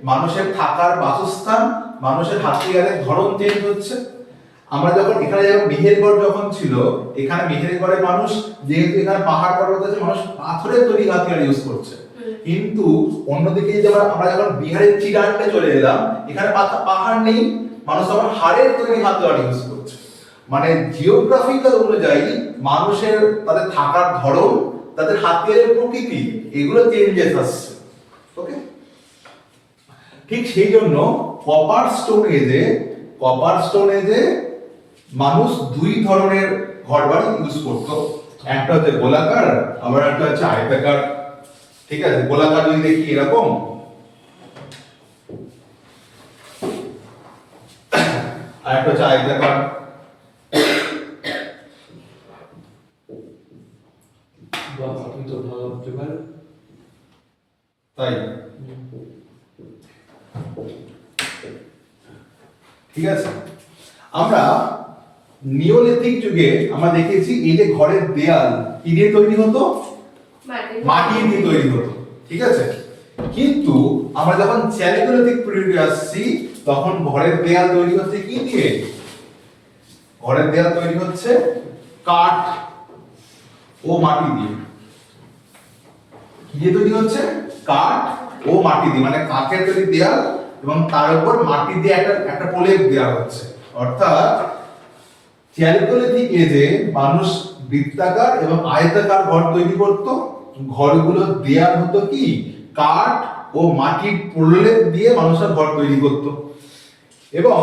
মানুষের থাকার বাসস্থান, মানুষের হাতিয়ারের ধরন চেঞ্জ হচ্ছে। আমরা যখন এখানে যেমন মেহেরগড় যখন ছিল, এখানে মেহেরগড়ের মানুষ, যেহেতু এখানে পাহাড় পর্বত আছে, মানুষ পাথরের তৈরি হাতিয়ার ইউজ করছে। কিন্তু অন্যদিকে যে আমরা যখন বিহারের চিরাংকে চলে এলাম, এখানে পাহাড় নেই, মানুষ আবার হাড়ের তৈরি হাতিয়ার ইউজ করছে। মানে জিওগ্রাফিক্যাল অনুযায়ী মানুষের তাদের থাকার ধরন, তাদের হাতিয়ারের প্রকৃতি, এগুলো চেঞ্জেস আসছে। ওকে, ঠিক সেই জন্য কপার স্টোন এজে মানুষ দুই ধরনের ঘরবাড়ি ইউজ করত। একটা হচ্ছে গোলাকার, আবার একটা হচ্ছে আয়তাকার। ঠিক আছে, গোলাকার যদি দেখি এরকম, আর একটা হচ্ছে আয়তাকার। বা আপনি তো ভালো হতে পারেন তাই, ঠিক আছে। আমরা নিওলিথিক যুগে আমরা দেখেছি এই যে ঘরের দেয়াল কি দিয়ে তৈরি হতো? মাটি দিয়ে তৈরি হতো। ঠিক আছে, কিন্তু আমরা যখন চ্যালিকোলিথিক পিরিয়ডে আসছি, তখন ঘরের দেয়াল তৈরি হচ্ছে কি দিয়ে? ঘরের দেয়াল তৈরি হচ্ছে কাঠ ও মাটি দিয়ে। কি দিয়ে তৈরি হচ্ছে? কাঠ ও মাটি দিয়ে, মানে কাঠের তৈরি দেয়াল এবং তার উপর মাটি দিয়ে একটা প্রলেপ দেওয়া হচ্ছে। অর্থাৎ চ্যালিকোলিথিক এজে মানুষ বৃত্তাকার এবং আয়তাকার ঘর তৈরি করত। ঘরগুলোর দেয়াল হতো কি? কাঠ ও মাটির প্রলেপ দিয়ে মানুষরা ঘর তৈরি করত এবং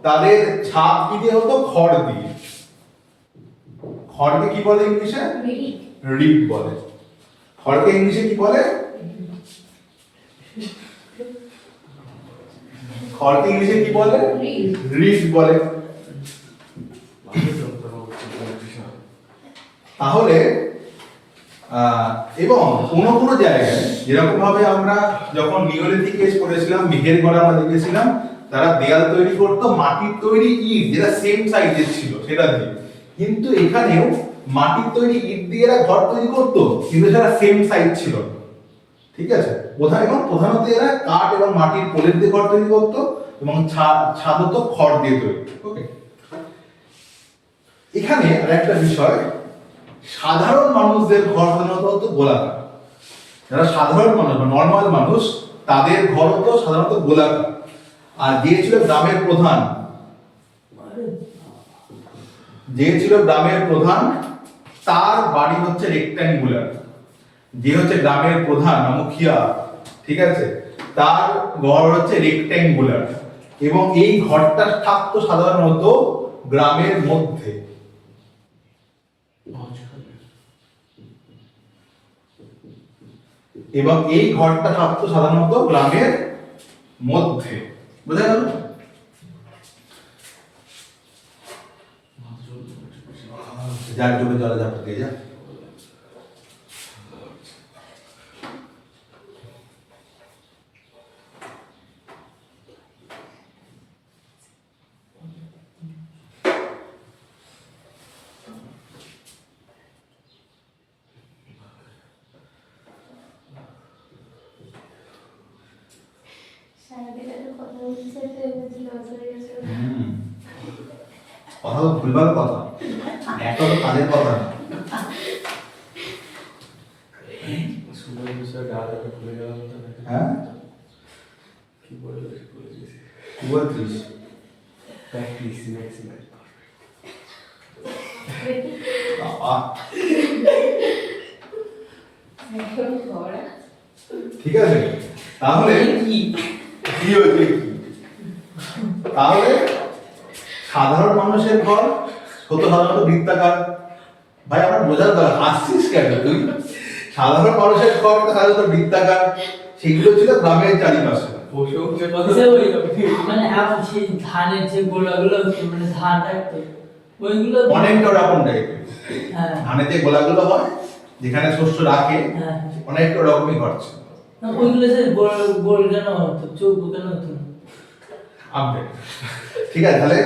তাদের ছাদ কি দিয়ে হতো? খড় দিয়ে। খড়কে কি বলে ইংলিশে? রিড বলে। খড়কে ইংলিশে কি বলে? খড়কে ইংলিশে কি বলে? রিড বলে। তাহলে এবং কোনো কোনো জায়গায় যেরকম ভাবে আমরা যখন নিওলিথিক এজ পড়েছিলাম, মেহের গড় আমরা দেখেছিলাম, তারা দেয়াল তৈরি করতো মাটির তৈরি ইট যেটা সেম সাইজের ছিল সেটা দিয়ে। কিন্তু এখানেও মাটির তৈরি ইট দিয়ে এরা ঘর তৈরি করতো, কিন্তু সেটা সেম সাইজ ছিল না। ঠিক আছে, প্রধানত এরা কাঠ এবং মাটির পোলের দিয়ে ঘর তৈরি করতো এবং ছাদ হতো খড় দিয়ে তৈরি। ওকে, এখানে আরেকটা বিষয়, সাধারণ মানুষদের ঘর সাধারণত হতো গোলাকার। যারা সাধারণ মানুষ বা নর্মাল মানুষ তাদের ঘর হতো সাধারণত গোলাকার। আর যে ছিল গ্রামের প্রধান, তার বাড়ি হচ্ছে রেক্ট্যাঙ্গুলার। যে হচ্ছে গ্রামের প্রধান বা মুখিয়া, ঠিক আছে, তার ঘর হচ্ছে রেক্ট্যাঙ্গুলার এবং এই ঘরটা থাকতো সাধারণত গ্রামের মধ্যে। এবং এই ঘরটা থাকতো সাধারণত গ্রামের মধ্যে। বুঝা গেল? যার চোখে জলে যাবে দিয়ে যা। সারাদিন এত কথা বলছে তো এমনি লস হয়ে গেছে। কথা তো ভুলবার কথা, একটা তো কাজের কথা না। হ্যাঁ, কি বলছিস? বাবা, ঠিক আছে, তাহলে কি হয়েছে? তাহলে সাধারণ মানুষের ঘর হতো সাধারণত বৃত্তাকার। ভাই আমার বোঝার দরকার, হাসছিস কেন তুই? সাধারণ মানুষের ঘর সাধারণত বৃত্তাকার, সেগুলো ছিল গ্রামের চারিপাশে। মানে এখন সেই ধানের যে গোলাগুলো মানে ধান রাখতো ওইগুলো অনেকটা ওরকম টাইপের। ধানের যে গোলাগুলো হয় যেখানে শস্য রাখে, অনেকটা ওরকমই ঘর ছিল। ওইগুলো যে গোল গোল কেন হতো, চৌকো কেন হতো? আপডেট, ঠিক আছে। তাহলে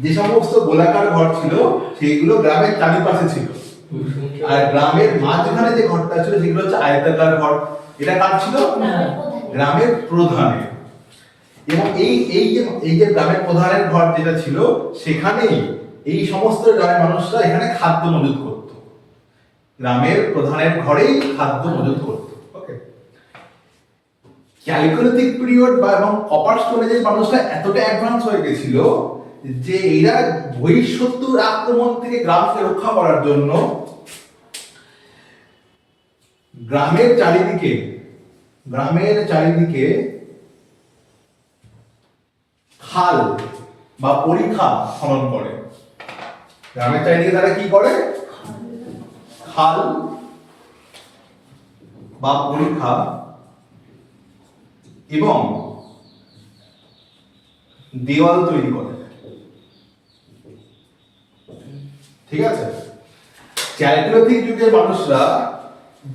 যে সমস্ত গোলাকার ঘর ছিল সেইগুলো গ্রামের চারিপাশে ছিল, আর গ্রামের মাঝখানে যে ঘরটা ছিল সেগুলো হচ্ছে আয়তাকার ঘর। এটা কার ছিল? গ্রামের প্রধানের। এবং এই যে গ্রামের প্রধানের ঘর যেটা ছিল, সেখানেই এই সমস্ত গ্রামের মানুষরা এখানে খাদ্য মজুত করত। গ্রামের প্রধানের ঘরেই খাদ্য মজুত করত। ওকে, ক্যালকুলেটিক পিরিয়ড বা এবং কপার স্টোরেজের মানুষরা এতটা অ্যাডভান্স হয়ে গেছিল যে এরা বহিঃশত্রুর আক্রমণ থেকে গ্রামকে রক্ষা করার জন্য গ্রামের চারিদিকে খাল বা পরিখা খনন করে। গ্রামের চারিদিকে তারা কি করে? খাল বা পরিখা এবং দেওয়াল তৈরি করে। ঠিক আছে, ক্যালকুলেটিক যুগের মানুষরা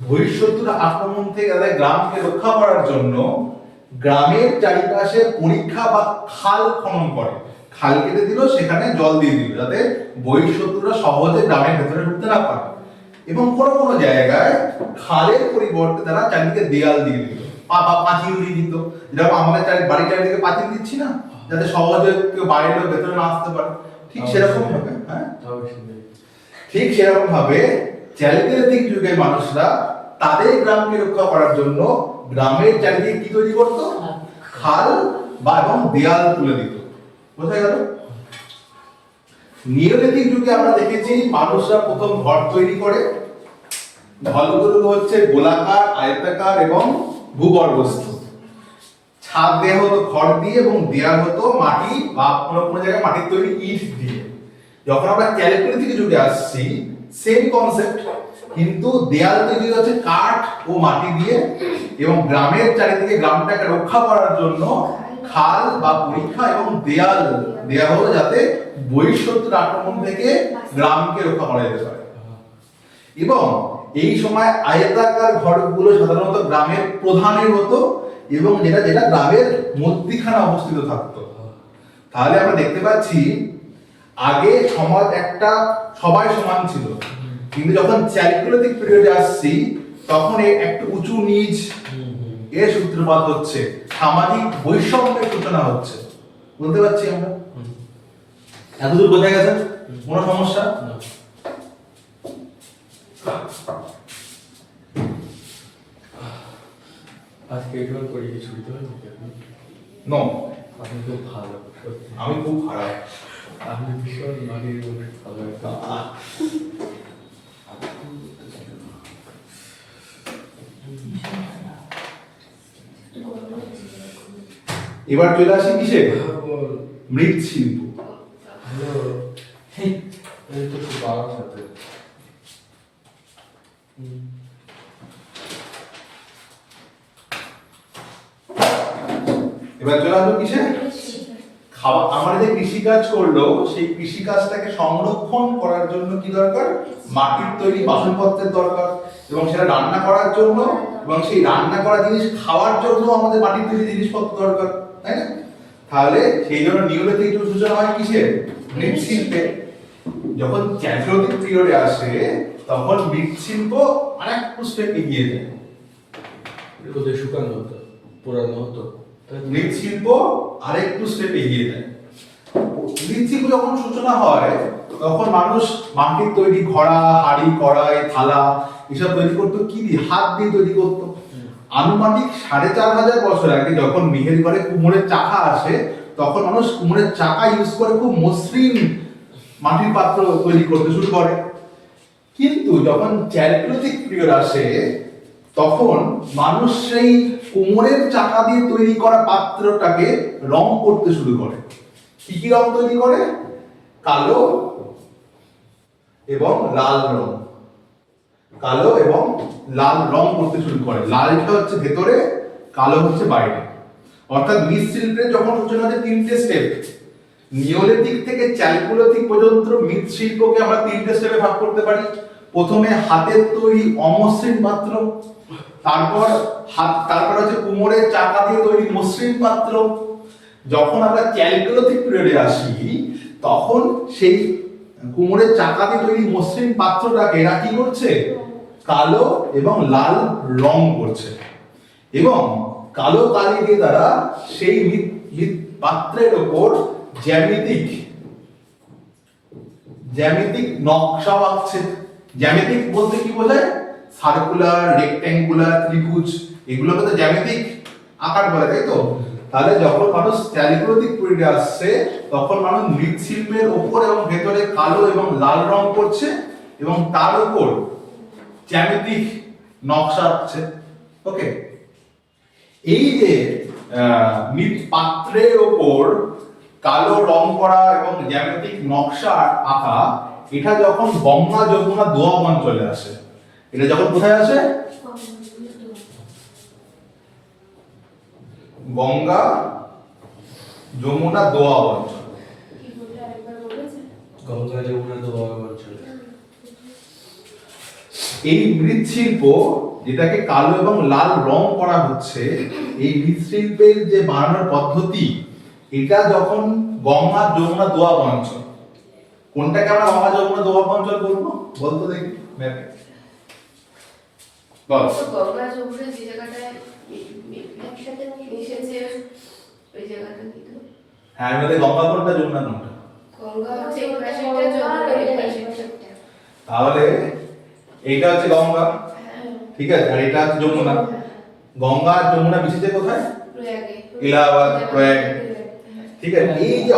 বহিঃশত্রুর আক্রমণ থেকে তাদের গ্রামকে রক্ষা করার জন্য গ্রামের চারিপাশে পরিখা বা খাল খনন করে। খাল কেটে দিল, সেখানে জল দিয়ে দিল যাতে বহিঃশত্রুরা সহজে গ্রামের ভেতরে ঢুকতে না পারে। এবং কোনো কোনো জায়গায় খালের পরিবর্তে তারা চারিদিকে দেয়াল দিয়ে দিল, পাঁচিল দিয়ে দিত। যেরকম আমাদের বাড়ির চারিদিকে পাঁচিল দিচ্ছি না, যাতে সহজে কেউ বাইরের লোক ভেতরে না আসতে পারে, ঠিক সেরকম ভাবে। হ্যাঁ, ঠিক সেরকম ভাবে ক্যালকুলেটিক যুগের মানুষরা তাদের গ্রামকে রক্ষা করার জন্য গ্রামের চারিদিকে কি তৈরি করত? খাল বা এবং দেয়াল তুলে দিত। বোঝা গেল? নিওলিথিক যুগে আমরা দেখেছি মানুষরা প্রথম ঘর তৈরি করে। ঘরগুলো হচ্ছে গোলাকার, আয়তাকার এবং ভূগর্ভস্থ। ছাদ দেওয়া হতো খড় দিয়ে এবং দেয়াল হতো মাটি বা কোনো কোনো জায়গায় মাটির তৈরি ইট দিয়ে। যখন আমরা ক্যালকুলেটিক যুগে আসছি, সেম কনসেপ্ট, কিন্তু দেয়াল তৈরি হচ্ছে কাঠ ও মাটি দিয়ে এবং গ্রামের চারিদিকে গ্রামটাকে রক্ষা করার জন্য খাল বা পরীক্ষা এবং দেয়াল দেয়া হলো যাতে বহিঃশত্রুর আক্রমণ থেকে গ্রামকে রক্ষা করা যেতে পারে। এবং এই সময় আয়তাকার ঘরগুলো সাধারণত গ্রামের প্রধানের হতো এবং যেটা যেটা গ্রামের মধ্যিখানে অবস্থিত থাকতো। তাহলে আমরা দেখতে পাচ্ছি আগে সমাজ একটা সবাই সমান ছিল, কিন্তু যখন চ্যালকুলেটিক পিরিয়ডে আসছি তখন একটু উঁচু নিচ এর সূত্রপাত হচ্ছে, সামাজিক বৈষম্যের সূচনা হচ্ছে। বলতে পারছি আমরা? এতদূর বোঝা গেছে? কোনো সমস্যা? আজকে এইভাবে করে কি ছুটি দেবেন নাকি আপনি? নো, আপনি খুব ভালো, সত্যি। আমি খুব খারাপ। আপনি ভীষণ মাটির মধ্যে ভালো একটা এবার চলে আসি কিসে? মৃৎশিল্প। হ্যালো, এই তো খুব বাবার সাথে এবার চলে আসবো কিসে? খাওয়া। আমরা যে কৃষিকাজ করলো সেই কৃষিকাজটাকে সংরক্ষণ করার জন্য কি দরকার? মাটির তৈরি বাসনপত্রের দরকার, এবং সেটা রান্না করার জন্য এবং সেই রান্না করা জিনিস খাওয়ার জন্য আমাদের মাটির তৈরি জিনিসপত্র দরকার, তাই না? তাহলে সেই জন্য নিওলিথিক যুগ সূচনা হয় কিসের? মৃৎশিল্পে। যখন চ্যালকুলেটিক পিরিয়ডে আসে তখন মৃৎশিল্প আরেকটু স্টেপ এগিয়ে যায়। ওদের শুকানো হতো, পোড়ানো হতো। মৃৎশিল্প আরেকটু স্টেপ এগিয়ে যায়। মৃৎশিল্প যখন সূচনা হয় তখন মানুষ মাটির তৈরি ঘড়া, হাড়ি, কড়াই, থালা এসব তৈরি করতো কি দিয়ে? হাত দিয়ে তৈরি করতো। আনুমানিক 4500 বছর আগে যখন মেহের ঘরে কুমোরের চাকা আসে তখন মানুষ কুমোরের চাকা ইউজ করে খুব মসৃণ মাটির পাত্র তৈরি করতে শুরু করে। কিন্তু যখন চ্যালকুলেটিক পিরিয়ড আসে তখন মানুষ সেই কুমোরের চাকা দিয়ে তৈরি করা পাত্রটাকে রং করতে শুরু করে। কি কি রং তৈরি করে? কালো এবং লাল রং। কালো এবং লাল রং করতে শুরু করে। লালটা হচ্ছে ভেতরে, কালো হচ্ছে বাইরে। অর্থাৎ মৃৎশিল্পের যখন সূচনা হচ্ছে 3টে স্টেপ। নিওলিথিক থেকে চ্যালকুলেটিক পর্যন্ত মৃৎশিল্পকে আমরা 3টে স্টেপে ভাগ করতে পারি। প্রথমে হাতের তৈরি অমসৃণ পাত্র, তারপর হচ্ছে কুমোরের চাকা দিয়ে তৈরি মসৃণ পাত্র। যখন আমরা চ্যালকুলেটিক পিরিয়ডে আসি তখন সেই কুমোরের চাকা দিয়ে তৈরি মসৃণ পাত্রটাকে এরা কি করছে? কালো এবং লাল রং করছে, এবং কালো কালি দিয়ে তারা সেই পাত্রের উপর জ্যামিতিক নকশা আঁকছে। জ্যামিতিক বলতে কি বোঝায়? সার্কুলার, রেক্ট্যাঙ্গুলার, ত্রিভুজ, এগুলোকে তো জ্যামিতিক আকার বলে, তাই তো? তাহলে যখন মানুষ চ্যালকুলেটিক পিরিয়ডে আসছে তখন মানুষ মৃৎশিল্পের উপর এবং ভেতরে কালো এবং লাল রং করছে এবং তার উপর জ্যামিতিক নকশা আঁকছে। ওকে, এই যে মৃৎ পাত্রের উপর কালো রং করা এবং জ্যামিতিক নকশা আঁকা, এটা যখন গঙ্গা, যমুনা, দোয়াব অঞ্চলে আসে। এটা যখন কোথায় আসে? গঙ্গা, যমুনা, দোয়াব অঞ্চল। গঙ্গা, যমুনা, দোয়াব অঞ্চলে এই মৃৎশিল্প যেটাকে কালো এবং লাল রং করা হচ্ছে, এই মৃৎশিল্পের যে বানানোর পদ্ধতি, এটা যখন গঙ্গা, যমুনা, দোয়াব অঞ্চল। কোনটাকে আমরা গঙ্গা, যমুনা, দোয়াব অঞ্চল বলবো? বলতো দেখি ম্যাপে। বল। গঙ্গা, যমুনা যে জায়গাটায় একসাথে মিশেছে ওই জায়গাটা কি? তো হ্যাঁ, আমাদের গঙ্গা কোনটা, যমুনা কোনটা? গঙ্গা হচ্ছে এই পাশেরটা, যমুনা এই পাশেরটা। তাহলে এইটা হচ্ছে গঙ্গা, ঠিক আছে, আর এটা হচ্ছে যমুনা। গঙ্গা আর যমুনা মিশেছে কোথায়? প্রয়াগে, ইলাহাবাদ, প্রয়াগ, ঠিক আছে। এই যে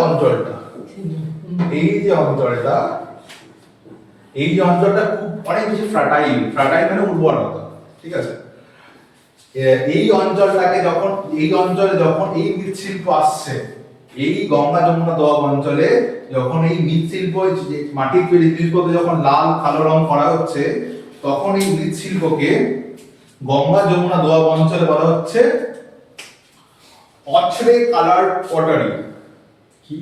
অঞ্চলটা খুব অনেক বেশি ফ্রাটাইল মানে উর্বরতা, ঠিক আছে। এই অঞ্চলটাকে যখন এই মৃৎশিল্প আসছে, এই গঙ্গা, যমুনা, দোয়াব অঞ্চলে যখন এই মৃৎশিল্প, মাটির তৈরি জিনিসপত্র যখন লাল কালো রং করা হচ্ছে, তখন এই মৃৎশিল্পকে গঙ্গা, যমুনা, দোয়াব অঞ্চলে বলা হচ্ছে অছরে কালার পটারি। কি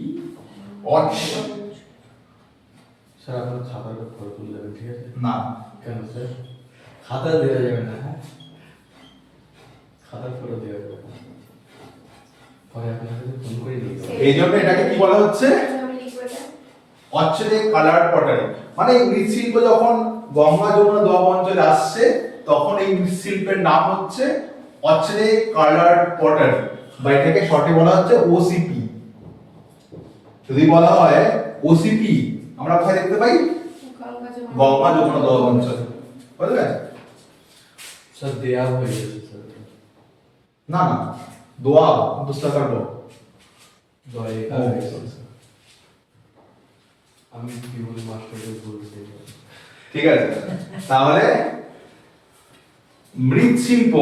স্যার আপনার খাতাটা ফটো তুলে দেবেন, ঠিক আছে? না, কেন স্যার? খাতা দেওয়া যাবে না, হ্যাঁ? খাতার ফটো দেওয়া যাবে না, পরে আপনার কাছে ফোন করে নিয়ে যাবো। এই জন্য এটাকে কি বলা হচ্ছে? আমি লিখবো এটা। অছরে কালার পটারি। মানে এই মৃৎশিল্প যখন গঙ্গা যমুনা দোয়াব অঞ্চলে আসছে তখন এই মৃৎশিল্পের নাম হচ্ছে অছরে কালার পটারি, বা এটাকে শর্টে বলা হচ্ছে ওসিপি। যদি বলা হয় ওসিপি আমরা কোথায় দেখতে পাই? গঙ্গা যমুনা দোয়াব অঞ্চলে, বুঝতে গেছে? স্যার দেয়া হয়ে গেছে স্যার, না না, দোয়াব দুস্তাকার দোয়াব। দয়ে ও। হয়ে গেছে স্যার। আমি কি বলি মাস্টারকে বলতে, ঠিক আছে, তাহলে মৃৎশিল্প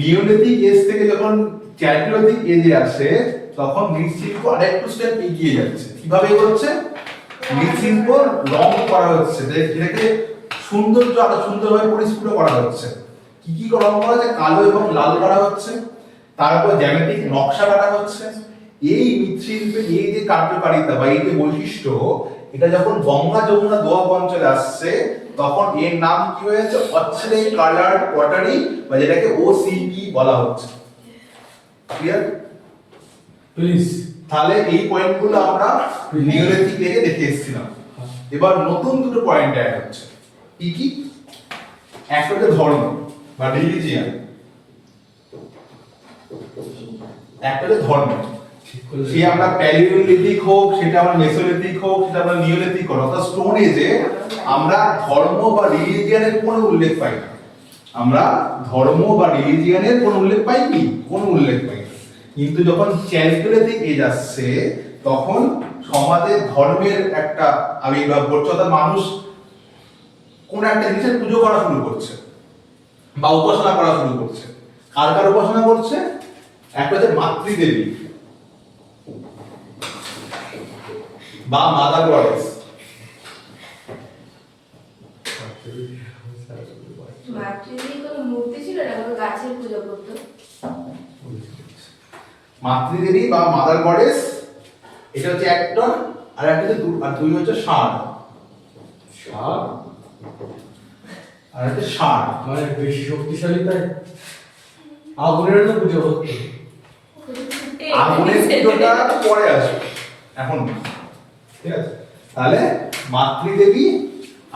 নিওলিথিক এজ থেকে যখন চ্যালকোলিথিক এজে আসে তখন মৃৎশিল্প আরেকটু স্টেপ এগিয়ে যাচ্ছে। কিভাবে এগোচ্ছে? মৃৎশিল্প রং করা হচ্ছে, যেটাকে সৌন্দর্য আরো সুন্দরভাবে পরিস্ফুট করা হচ্ছে। কি কি রং করা হচ্ছে? কালো এবং লাল করা হচ্ছে, তারপর জ্যামিতিক নকশা কাটা হচ্ছে। এই মৃৎশিল্পের এই যে কার্যকারিতা বা এই যে বৈশিষ্ট্য, এটা যখন গঙ্গা যমুনা দোয়াব অঞ্চলে আসছে তখন এর নাম কি হয়েছে? অছরে কালার পটারি, বা যেটাকে ওসিপি বলা হচ্ছে। ক্লিয়ার? প্লিজ। তাহলে এই পয়েন্টগুলো আমরা নিওলিথিক থেকে দেখে এসেছিলাম। এবার নতুন দুটো পয়েন্ট অ্যাড হচ্ছে। কি কি? একটা হচ্ছে ধর্ম বা রিলিজিয়ান, একটা হচ্ছে ধর্ম। সে আমরা প্যালিওলিথিক হোক, সেটা আমরা মেসোলিথিক হোক, সেটা আমরা নিওলিথিক হোক, অর্থাৎ স্টোন এজে আমরা ধর্ম বা রিলিজিয়ানের কোনো উল্লেখ পাই না। আমরা ধর্ম বা রিলিজিয়ানের কোনো উল্লেখ পাই কি? কোনো উল্লেখ পাই না। কিন্তু যখন চ্যালকোলিথিক এজ আসছে তখন সমাজে ধর্মের একটা আবির্ভাব ঘটছে, অর্থাৎ মানুষ কোন একটা জিনিসের পুজো করা শুরু করছে বা উপাসনা করা শুরু করছে। কার কার উপাসনা করছে? একটা হচ্ছে মাতৃদেবী বা মাদার গডেস। মাতৃদেবী কোনো মূর্তি ছিল না, কোনো গাছের পুজো করতো। মাতৃদেবী বা মাদার গডেস, এটা হচ্ছে একটা, আর একটা হচ্ছে দুই হচ্ছে ষাঁড়। সার আর একটা ষাঁড় মানে বেশি শক্তিশালী, তাই আগুনের তো পুজো হতো। আগুনের পুজোটা পরে আসবে, এখন না। ঠিক আছে, তাহলে মাতৃদেবী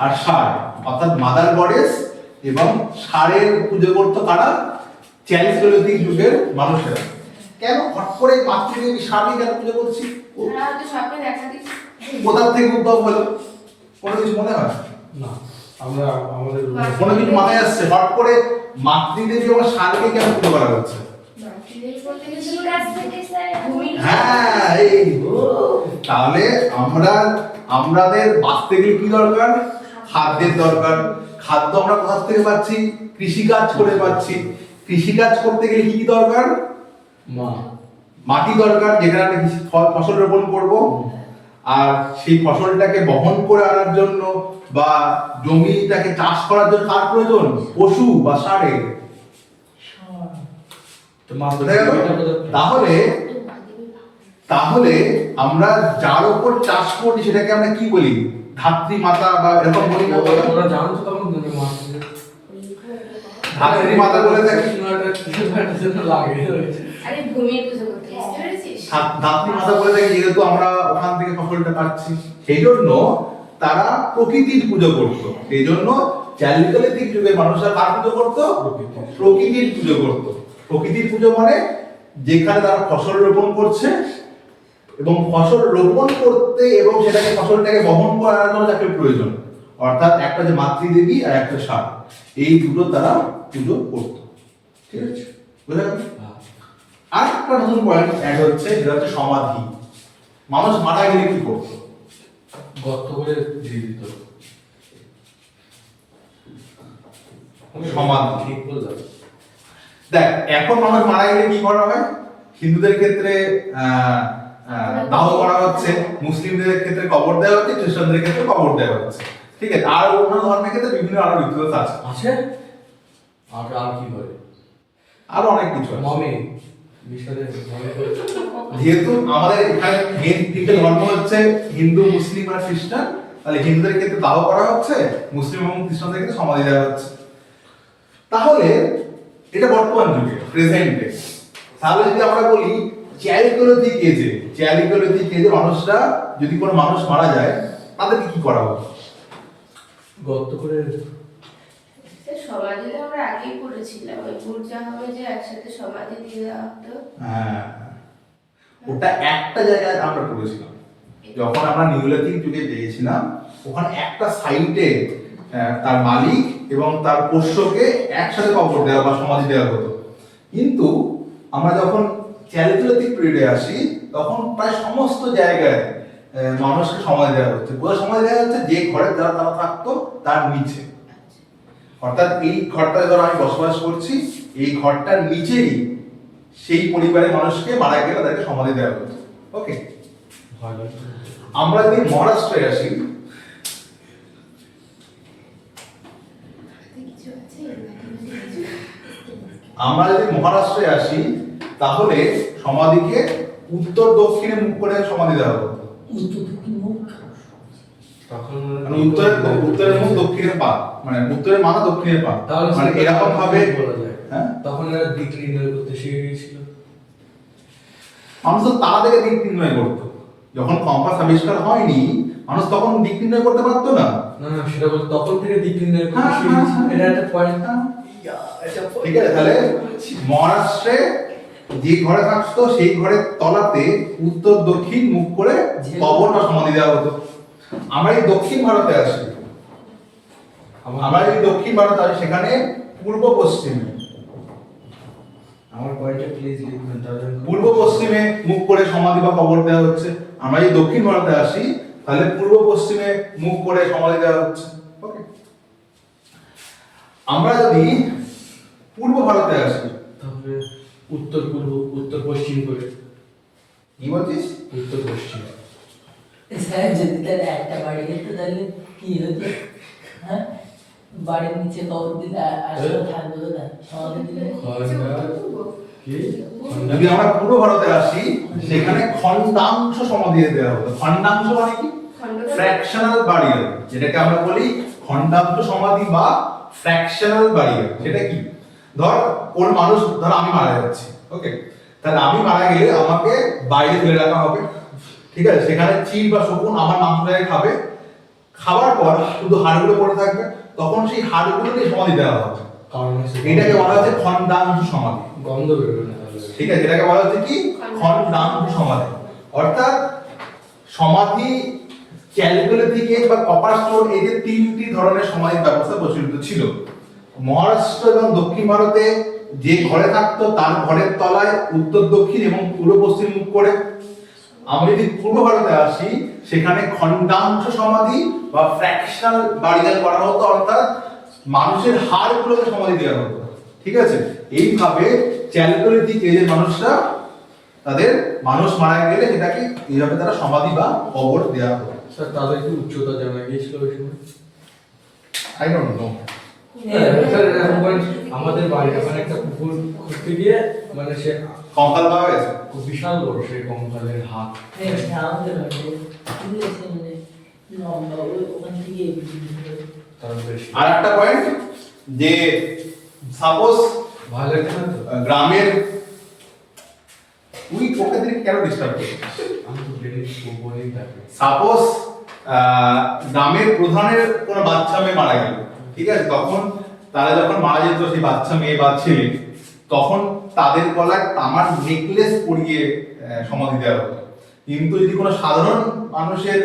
আর ষাঁড়, অর্থাৎ মাদার গডেস এবং ষাঁড়ের পুজো করতো কারা? চ্যালকোলিথিক যুগের মানুষেরা। কেন হট করে মাতৃদেবী ষাঁড়কে কেন পুজো করছি? ওরা হয়তো স্বপ্নে দেখা দিচ্ছে। কোথা থেকে উদ্ভব হলো? কোনো কিছু মনে হয়? না, আমরা আমাদের কোনো কিছু মাথায় আসছে? হট করে মাতৃদেবী এবং ষাঁড়কে কেন পুজো করা হচ্ছে? মাতৃদেবী বলতে গেলে কি গাছ থেকে স্যার? ভূমির হ্যাঁ, এই তো। তাহলে আমাদের বাঁচতে গেলে কি দরকার? খাদ্যের দরকার। খাদ্য আমরা কোথা থেকে পাচ্ছি? কৃষিকাজ করে পাচ্ছি। কৃষিকাজ করতে গেলে কি দরকার? মা মাটি দরকার, যেখানে আমরা ফসল রোপণ করব। আর সেই ফসলটাকে বহন করে আনার জন্য বা জমিটাকে চাষ করার জন্য কার প্রয়োজন? পশু বা ষাঁড়ের। তো মা বোঝা গেল? তাহলে আমরা যার উপর চাষ করি সেটাকে আমরা কি বলি? ধাত্রী মাতা বা এরকম বলি না? ওরা জানো তো তখন মা ধাত্রী মাতা বলে থাকি। লাগে আরে ভূমির পুজো করতে বুঝতে পেরেছিস? ধাত্রী মাতা বলে থাকি যেহেতু আমরা ওখান থেকে ফসলটা পাচ্ছি। সেই জন্য তারা প্রকৃতির পুজো করতো। সেই জন্য চ্যালকোলিথিক যুগের মানুষরা কার পুজো করতো? প্রকৃতির পুজো করতো। প্রকৃতির পুজো মানে যেখানে তারা ফসল রোপণ করছে এবং ফসল রোপণ করতে এবং সেটাকে ফসলটাকে বহন করার জন্য যাকে প্রয়োজন, অর্থাৎ একটা যে মাতৃদেবী আর একটা ষাঁড়, এই দুটো তারা পুজো করতো। ঠিক আছে, বুঝা গেল? আর একটা নতুন পয়েন্ট অ্যাড হচ্ছে, যেটা হচ্ছে সমাধি। মানুষ মারা গেলে কি করতো? গর্ত করে দিয়ে দিত। সমাধি। ঠিক বললাম। দেখ, এখন মানুষ মারা গেলে কি করা হয়? হিন্দুদের ক্ষেত্রে দাহ করা হচ্ছে, মুসলিমদের ক্ষেত্রে কবর দেওয়া হচ্ছে, খ্রিস্টানদের ক্ষেত্রে কবর দেওয়া হচ্ছে। ঠিক আছে, আর অন্য ধর্মের ক্ষেত্রে বিভিন্ন আরো রীতিনীতি আছে। আছে আর কি করে? আরো অনেক কিছু আছে। মমি বিষয়ে যেহেতু আমাদের এখানে মেন তিনটে ধর্ম হচ্ছে হিন্দু, মুসলিম আর খ্রিস্টান, তাহলে হিন্দুদের ক্ষেত্রে দাহ করা হচ্ছে, মুসলিম এবং খ্রিস্টানদের ক্ষেত্রে সমাধি দেওয়া হচ্ছে। তাহলে এটা বর্তমান যুগে, প্রেজেন্টে। তাহলে যদি আমরা বলি চ্যারিটোলজিক এজে মানুষরা, যদি কোনো মানুষ মারা যায় তাদেরকে কি করা হবে? গর্ত করে সমাধি তো আমরা আগেই পড়েছিলাম, ওই পূজা হবে যে একসাথে সমাধি দিয়ে দেওয়া হতো। হ্যাঁ, ওটা একটা জায়গায় আমরা করেছিলাম যখন আমরা নিওলিথিক যুগে গিয়েছিলাম। ওখানে একটা সাইটে তার মালিক এবং তার পোষ্যকে একসাথে কবর দেওয়া বা সমাধি দেওয়া হতো। কিন্তু আমরা যখন চ্যারিটোলজিক পিরিয়ডে আসি তখন প্রায় সমস্ত জায়গায় মানুষকে সমাধি দেওয়া হচ্ছে। কোথায় সমাধি দেওয়া হচ্ছে? যে ঘরে যারা তারা থাকতো তার নিচে। অর্থাৎ এই ঘরটায় ধরো আমি বসবাস করছি, এই ঘরটার নিচেই সেই পরিবারের মানুষকে মারা গেলে তাদেরকে সমাধি দেওয়া হতো। ওকে, আমরা যদি মহারাষ্ট্রে আসি, তাহলে সমাধিকে উত্তর দক্ষিণে মুখ করে সমাধি দেওয়া হতো। মানে উত্তরের মুখ দক্ষিণের পা, মানে উত্তরের মাথা দক্ষিণের পা, মানে এরকম ভাবে বলা যায়। হ্যাঁ, তখন এরা দিক নির্ণয় করতে শিখে গিয়েছিল। মানুষ তো তারা থেকে দিক নির্ণয় করতো। যখন কম্পাস আবিষ্কার হয়নি, মানুষ তখন দিক নির্ণয় করতে পারতো না। না না, সেটা বলতে তখন থেকে দিক নির্ণয় করতে হ্যাঁ, শিখে গিয়েছিল। হ্যাঁ, এটা একটা পয়েন্ট। ঠিক আছে, তাহলে মহারাষ্ট্রে যে ঘরে থাকতো সেই ঘরের তলাতে উত্তর দক্ষিণ মুখ করে কবর বা সমাধি দেওয়া হতো। আমরা এই দক্ষিণ ভারতে আসি, সেখানে পূর্ব পশ্চিমে, আমার পয়েন্টটা প্লিজ লিখবেন তাহলে। পূর্ব পশ্চিমে মুখ করে সমাধি বা কবর দেওয়া হচ্ছে। আমরা এই দক্ষিণ ভারতে আসি, তাহলে পূর্ব পশ্চিমে মুখ করে সমাধি দেওয়া হচ্ছে। ওকে, আমরা যদি পূর্ব ভারতে আসি, তাহলে উত্তর পূর্ব, উত্তর পশ্চিম করে। কি বলছিস? উত্তর পশ্চিম। স্যার যদি তাহলে একটা বাড়ি যেত তাহলে কি হতো? হ্যাঁ, বাড়ির নিচে কবর দিলে আসলে থাকবে না, সমাধি দিলে কি? যদি আমরা পূর্ব ভারতে আসি, সেখানে খণ্ডাংশ সমাধি দেওয়া হতো। খণ্ডাংশ মানে কি? ফ্র্যাকশনাল বারিয়ার, যেটাকে আমরা বলি খণ্ডাংশ সমাধি বা ফ্র্যাকশনাল বারিয়ার। সেটা কি? ধর কোন মানুষ, ধর আমি মারা যাচ্ছি, ওকে, তাহলে আমি মারা গেলে আমাকে বাইরে ফেলে রাখা হবে, ঠিক আছে? সেখানে চিল বা শকুন আমার মাংসটাকে খাবে, খাবার পর শুধু হাড়গুলো পড়ে থাকবে, তখন সেই হাড়গুলোকে সমাধি দেওয়া হবে। কারণ এটাকে বলা হচ্ছে খণ্ডাংশ সমাধি। গন্ধ বেরোবে না তাহলে। ঠিক আছে, এটাকে বলা হচ্ছে কি? খণ্ডাংশ সমাধি। অর্থাৎ সমাধি ক্যালকুলেটিক এজ বা কপার স্টোন, এই যে তিনটি ধরনের সমাধির ব্যবস্থা প্রচলিত ছিল। মহারাষ্ট্র এবং দক্ষিণ ভারতে যে ঘরে থাকতো তার ঘরের তলায় উত্তর দক্ষিণ এবং পূর্ব পশ্চিম মুখ করে। আমরা যদি পূর্ব ভারতে আসি, সেখানে খণ্ডাংশ সমাধি বা ফ্র্যাকশনাল বারিয়াল করা হতো, অর্থাৎ মানুষের হাড়গুলোকে সমাধি দেওয়া হতো। ঠিক আছে, এইভাবে চ্যারিটোলজিক এজের মানুষরা তাদের মানুষ মারা গেলে সেটাকে এইভাবে তারা সমাধি বা কবর দেওয়া হতো। স্যার তাদের কি উচ্চতা জানা গিয়েছিল ওই সময়? I don't know. স্যার এরকম করে আমাদের বাড়ির ওখানে একটা পুকুর খুঁড়তে গিয়ে মানে সে কঙ্কাল পাওয়া গেছে। খুব বিশাল বড় সেই কঙ্কালের হাত। আমাদের বাড়ি মানে লম্বা, ওখান থেকে তার বেশ আর একটা পয়েন্ট, যে সাপোজ ভালো লাগছে না তো? গ্রামের, তুই ওকে দিকে কেন ডিস্টার্ব করছিস? আমি তো বেরিয়ে বলেই থাকি। সাপোজ গ্রামের প্রধানের কোনো বাচ্চা মেয়ে মারা গেল, ঠিক আছে? তখন তারা যখন মারা যেত, সেই বাচ্চা মেয়ে বা ছেলে, তখন তাদের গলায় তামার নেকলেস পরিয়ে সমাধি দেওয়া হতো। কিন্তু যদি কোনো সাধারণ মানুষের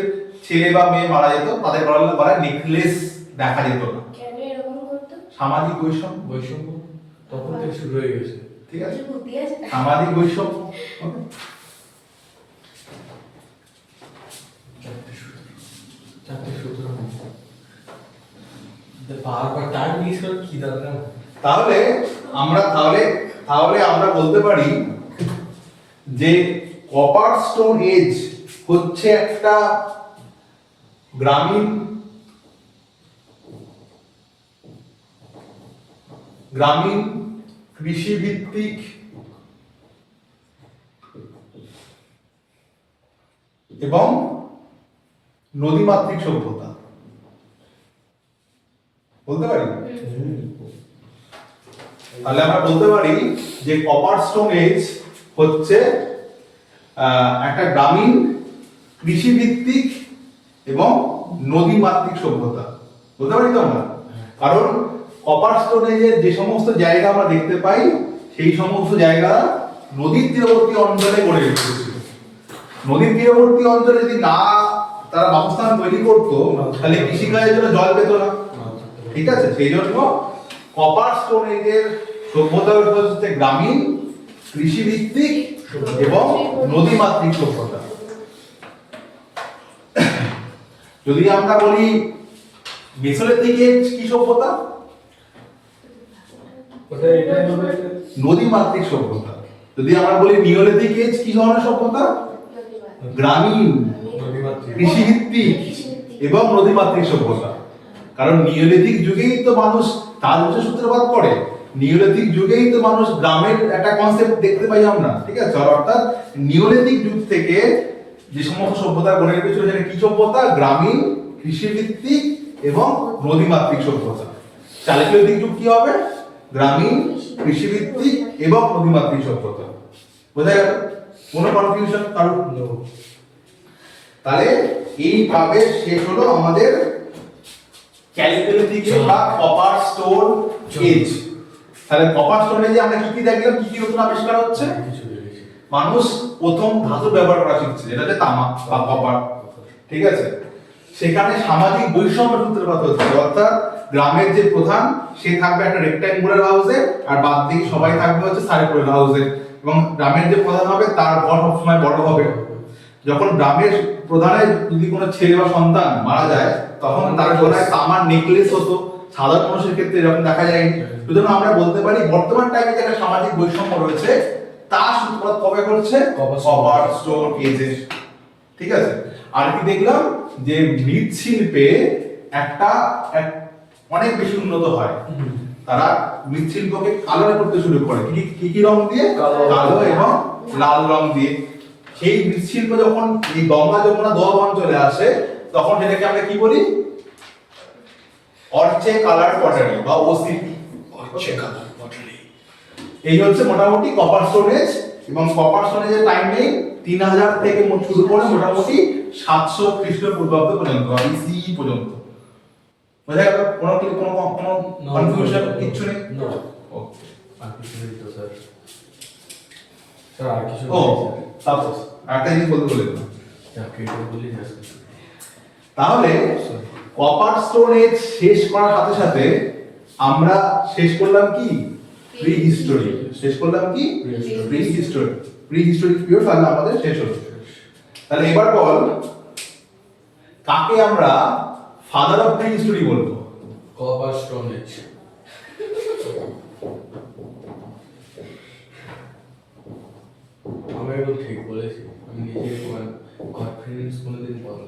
ছেলে বা মেয়ে মারা যেত, তাদের গলায় নেকলেস দেখা যেত না। কেন এরকম করতো? সামাজিক বৈষম্য, বৈষম্য তখন থেকে শুরু হয়ে গেছে। ঠিক আছে? বুদ্ধি আছে। সামাজিক বৈষম্য। Okay? চারটে সূত্র বারবার টাইম মিস করে কি দরকার? তাহলে আমরা বলতে পারি যে কপার স্টোন এজ হচ্ছে একটা গ্রামীণ কৃষি ভিত্তিক এবং নদীমাতৃক সভ্যতা বলতে পারি। তাহলে আমরা বলতে পারি যে কপার স্টোন এজ হচ্ছে একটা গ্রামীণ কৃষিভিত্তিক এবং নদীমাতৃক সভ্যতা বলতে পারি তো আমরা। কারণ কপার স্টোন এজের যে সমস্ত জায়গা আমরা দেখতে পাই সেই সমস্ত জায়গা নদীর তীরবর্তী অঞ্চলে গড়ে উঠেছিল। নদীর তীরবর্তী অঞ্চলে যদি না তারা বাসস্থান তৈরি করতো তাহলে কৃষিকাজের জন্য জল পেত না, ঠিক আছে। সেই জন্য কপার স্টোন এজের সভ্যতা হচ্ছে গ্রামীণ কৃষিভিত্তিক এবং নদীমাতৃক সভ্যতা। যদি আমরা বলি মেসোলিথিক এজ কি সভ্যতা, ওটা এটাই হবে নদীমাতৃক সভ্যতা। যদি আমরা বলি নিওলিথিক এজ কি ধরনের সভ্যতা, গ্রামীণ নদীমাতৃক কৃষিভিত্তিক এবং নদীমাতৃক সভ্যতা। কারণ নিওলিথিক যুগেই তো মানুষ তার হচ্ছে সূত্রপাত করে, নিওলিথিক যুগেই তো মানুষ গ্রামের একটা কনসেপ্ট দেখতে পাই আমরা, ঠিক আছে। অর্থাৎ নিওলিথিক যুগ থেকে যে সমস্ত সভ্যতা গড়ে উঠেছিল সেটা কি সভ্যতা, গ্রামীণ কৃষিভিত্তিক এবং নদীমাতৃক সভ্যতা। চালুক্যদিক যুগ কি হবে, গ্রামীণ কৃষিভিত্তিক এবং নদীমাতৃক সভ্যতা। বোঝা গেল? কোনো কনফিউশন কারণ? তাহলে এইভাবে শেষ হলো আমাদের ক্যালিথোলিথিক বা কপার স্টোন এজ। তাহলে কপার স্টোন এজে আমরা কি কি দেখলাম, কি কি নতুন আবিষ্কার হচ্ছে? কিছু দেখেছি। মানুষ প্রথম ধাতু ব্যবহার করা শিখছে, যেটা হচ্ছে তামা বা কপার, ঠিক আছে। সেখানে সামাজিক বৈষম্যের সূত্রপাত হচ্ছে, অর্থাৎ গ্রামের যে প্রধান সে থাকবে একটা রেক্ট্যাঙ্গুলার হাউসে আর বাদ বাকি সবাই থাকবে হচ্ছে সার্কুলার হাউসে, এবং গ্রামের যে প্রধান হবে তার ঘর সবসময় বড় হবে। যখন গ্রামের প্রধানের যদি কোনো ছেলে বা সন্তান মারা যায় তখন তার গলায় তামার নেকলেস হতো, সাধারণ মানুষের ক্ষেত্রে এরকম দেখা যায়নি। সুতরাং আমরা বলতে পারি বর্তমান টাইমে যে একটা সামাজিক বৈষম্য রয়েছে তার সূত্রপাত কবে করছে, কপার স্টোন এজে, ঠিক আছে। আর কি দেখলাম যে মৃৎশিল্পে একটা অনেক বেশি উন্নত হয়, তারা মৃৎশিল্পকে কালার করতে শুরু করে, কি কি রং দিয়ে, কালো এবং লাল রং দিয়ে। সেই মৃৎশিল্প যখন এই গঙ্গা যমুনা দোয়াব অঞ্চলে আসে তখন সেটাকে আমরা কি বলি, অর্চে কালার পটারি বা ওসিপি। এই হচ্ছে মোটামুটি কপার স্টোন এজ। এবং কপার স্টোন এজের টাইম নেই 3000 থেকে শুরু করে মোটামুটি 700 খ্রিস্টপূর্বাব্দ পর্যন্ত, BC পর্যন্ত। বোঝা গেল? কোনো কনফিউশন কিচ্ছু নেই? ওকে, আর কিছু নেই তো স্যার। স্যার আর কিছু ও নেই সাপোজ একটা জিনিস বলতে বলেছিলাম। স্যার। এটা বলি না স্যার। তাহলে কপার স্টোন এজ শেষ করার সাথে সাথে আমরা শেষ করলাম কি, প্রি হিস্টোরি। শেষ করলাম কি, pre history. Pre historic period তাহলে আমাদের শেষ হলো। তাহলে এবার বল কাকে আমরা ফাদার অফ প্রি হিস্টোরি বলবো? Copper stone age. আমি একদম ঠিক বলেছি, আমি নিজে কনফিডেন্স কোনোদিন পাবো।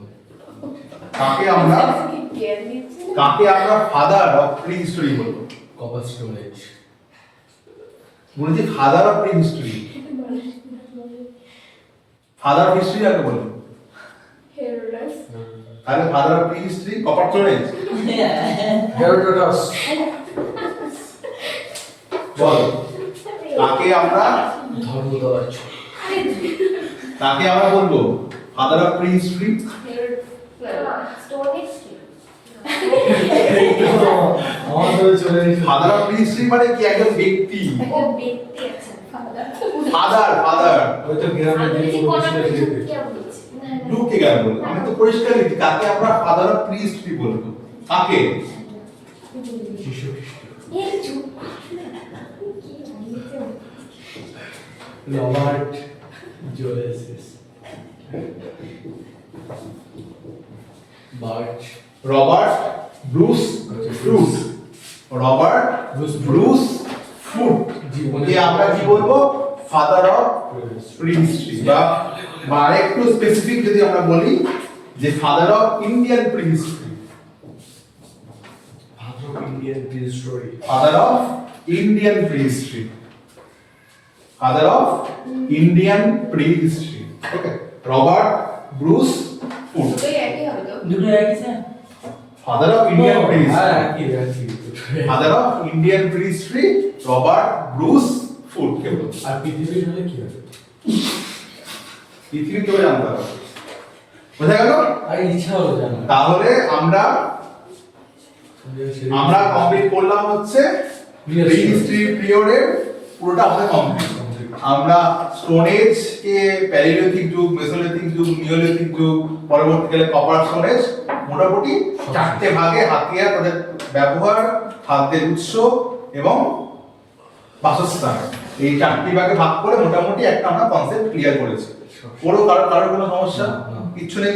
কাকে আমরা ফাদার অফ প্রি হিস্টোরি বলবো? Copper stone age. বলেছি father of pre history. Father of history কাকে বলবো? তাহলে father of prehistory copper stone age. Herodotus. বল কাকে আমরা ধর্মধ্বজ। তাকে আমরা বলবো father of prehistory. Stone age আমাদের চলে এসেছে। ফাদার অফ প্রি হিস্ট্রি মানে কি, একজন ব্যক্তি। ও ব্যক্তি আছে ফাদার ফাদার হয়তো গ্রামে আমি যে কোন ছিল কিছু সেটা। কে বলেছি না না লোকে কেন বলবো, আমি তো পরিষ্কার লিখি কাকে আমরা ফাদার অফ প্রি হিস্ট্রি বলবো। কাকে? যীশু খ্রিস্ট। এই চুপ কি বলতে রবার্ট জোলেসিস। বার্চ। Robert Bruce Foote. Robert Bruce Foote কে আমরা কি বলবো, ফাদার অফ প্রি হিস্ট্রি। বা আরেকটু স্পেসিফিক যদি আমরা বলি যে father of Indian prehistory. Father of Indian prehistory. Father of Indian prehistory. Father of Indian prehistory. Okay, Robert Bruce Foote. দুটোই একই হবে তো? দুটো একই স্যার? ফাদার অফ ইন্ডিয়ান হ্যাঁ প্রিহিস্ট্রি, একই। Father of Indian prehistory Robert Bruce Foote কে বলছে। আর পৃথিবীর হলে কি হবে? পৃথিবী কেউ জানতে পারবে, বোঝা গেল? আর ইচ্ছা হলো জানা। তাহলে আমরা কমপ্লিট করলাম হচ্ছে প্রিহিস্ট্রি পিরিয়ডের পুরোটা আমাদের কমপ্লিট। আমরা স্টোন এজ কে প্যালিওলিথিক যুগ, মেসোলিথিক যুগ, নিওলিথিক যুগ, পরবর্তীকালে কপার স্টোন এজ, মোটামুটি 4টে ভাগে হাতিয়ার, তাদের ব্যবহার, খাদ্যের উৎস এবং বাসস্থান, এই 4টি ভাগে ভাগ করে মোটামুটি একটা আমরা কনসেপ্ট ক্লিয়ার করেছি। কারোর কোনো সমস্যা না। কিচ্ছু নেই।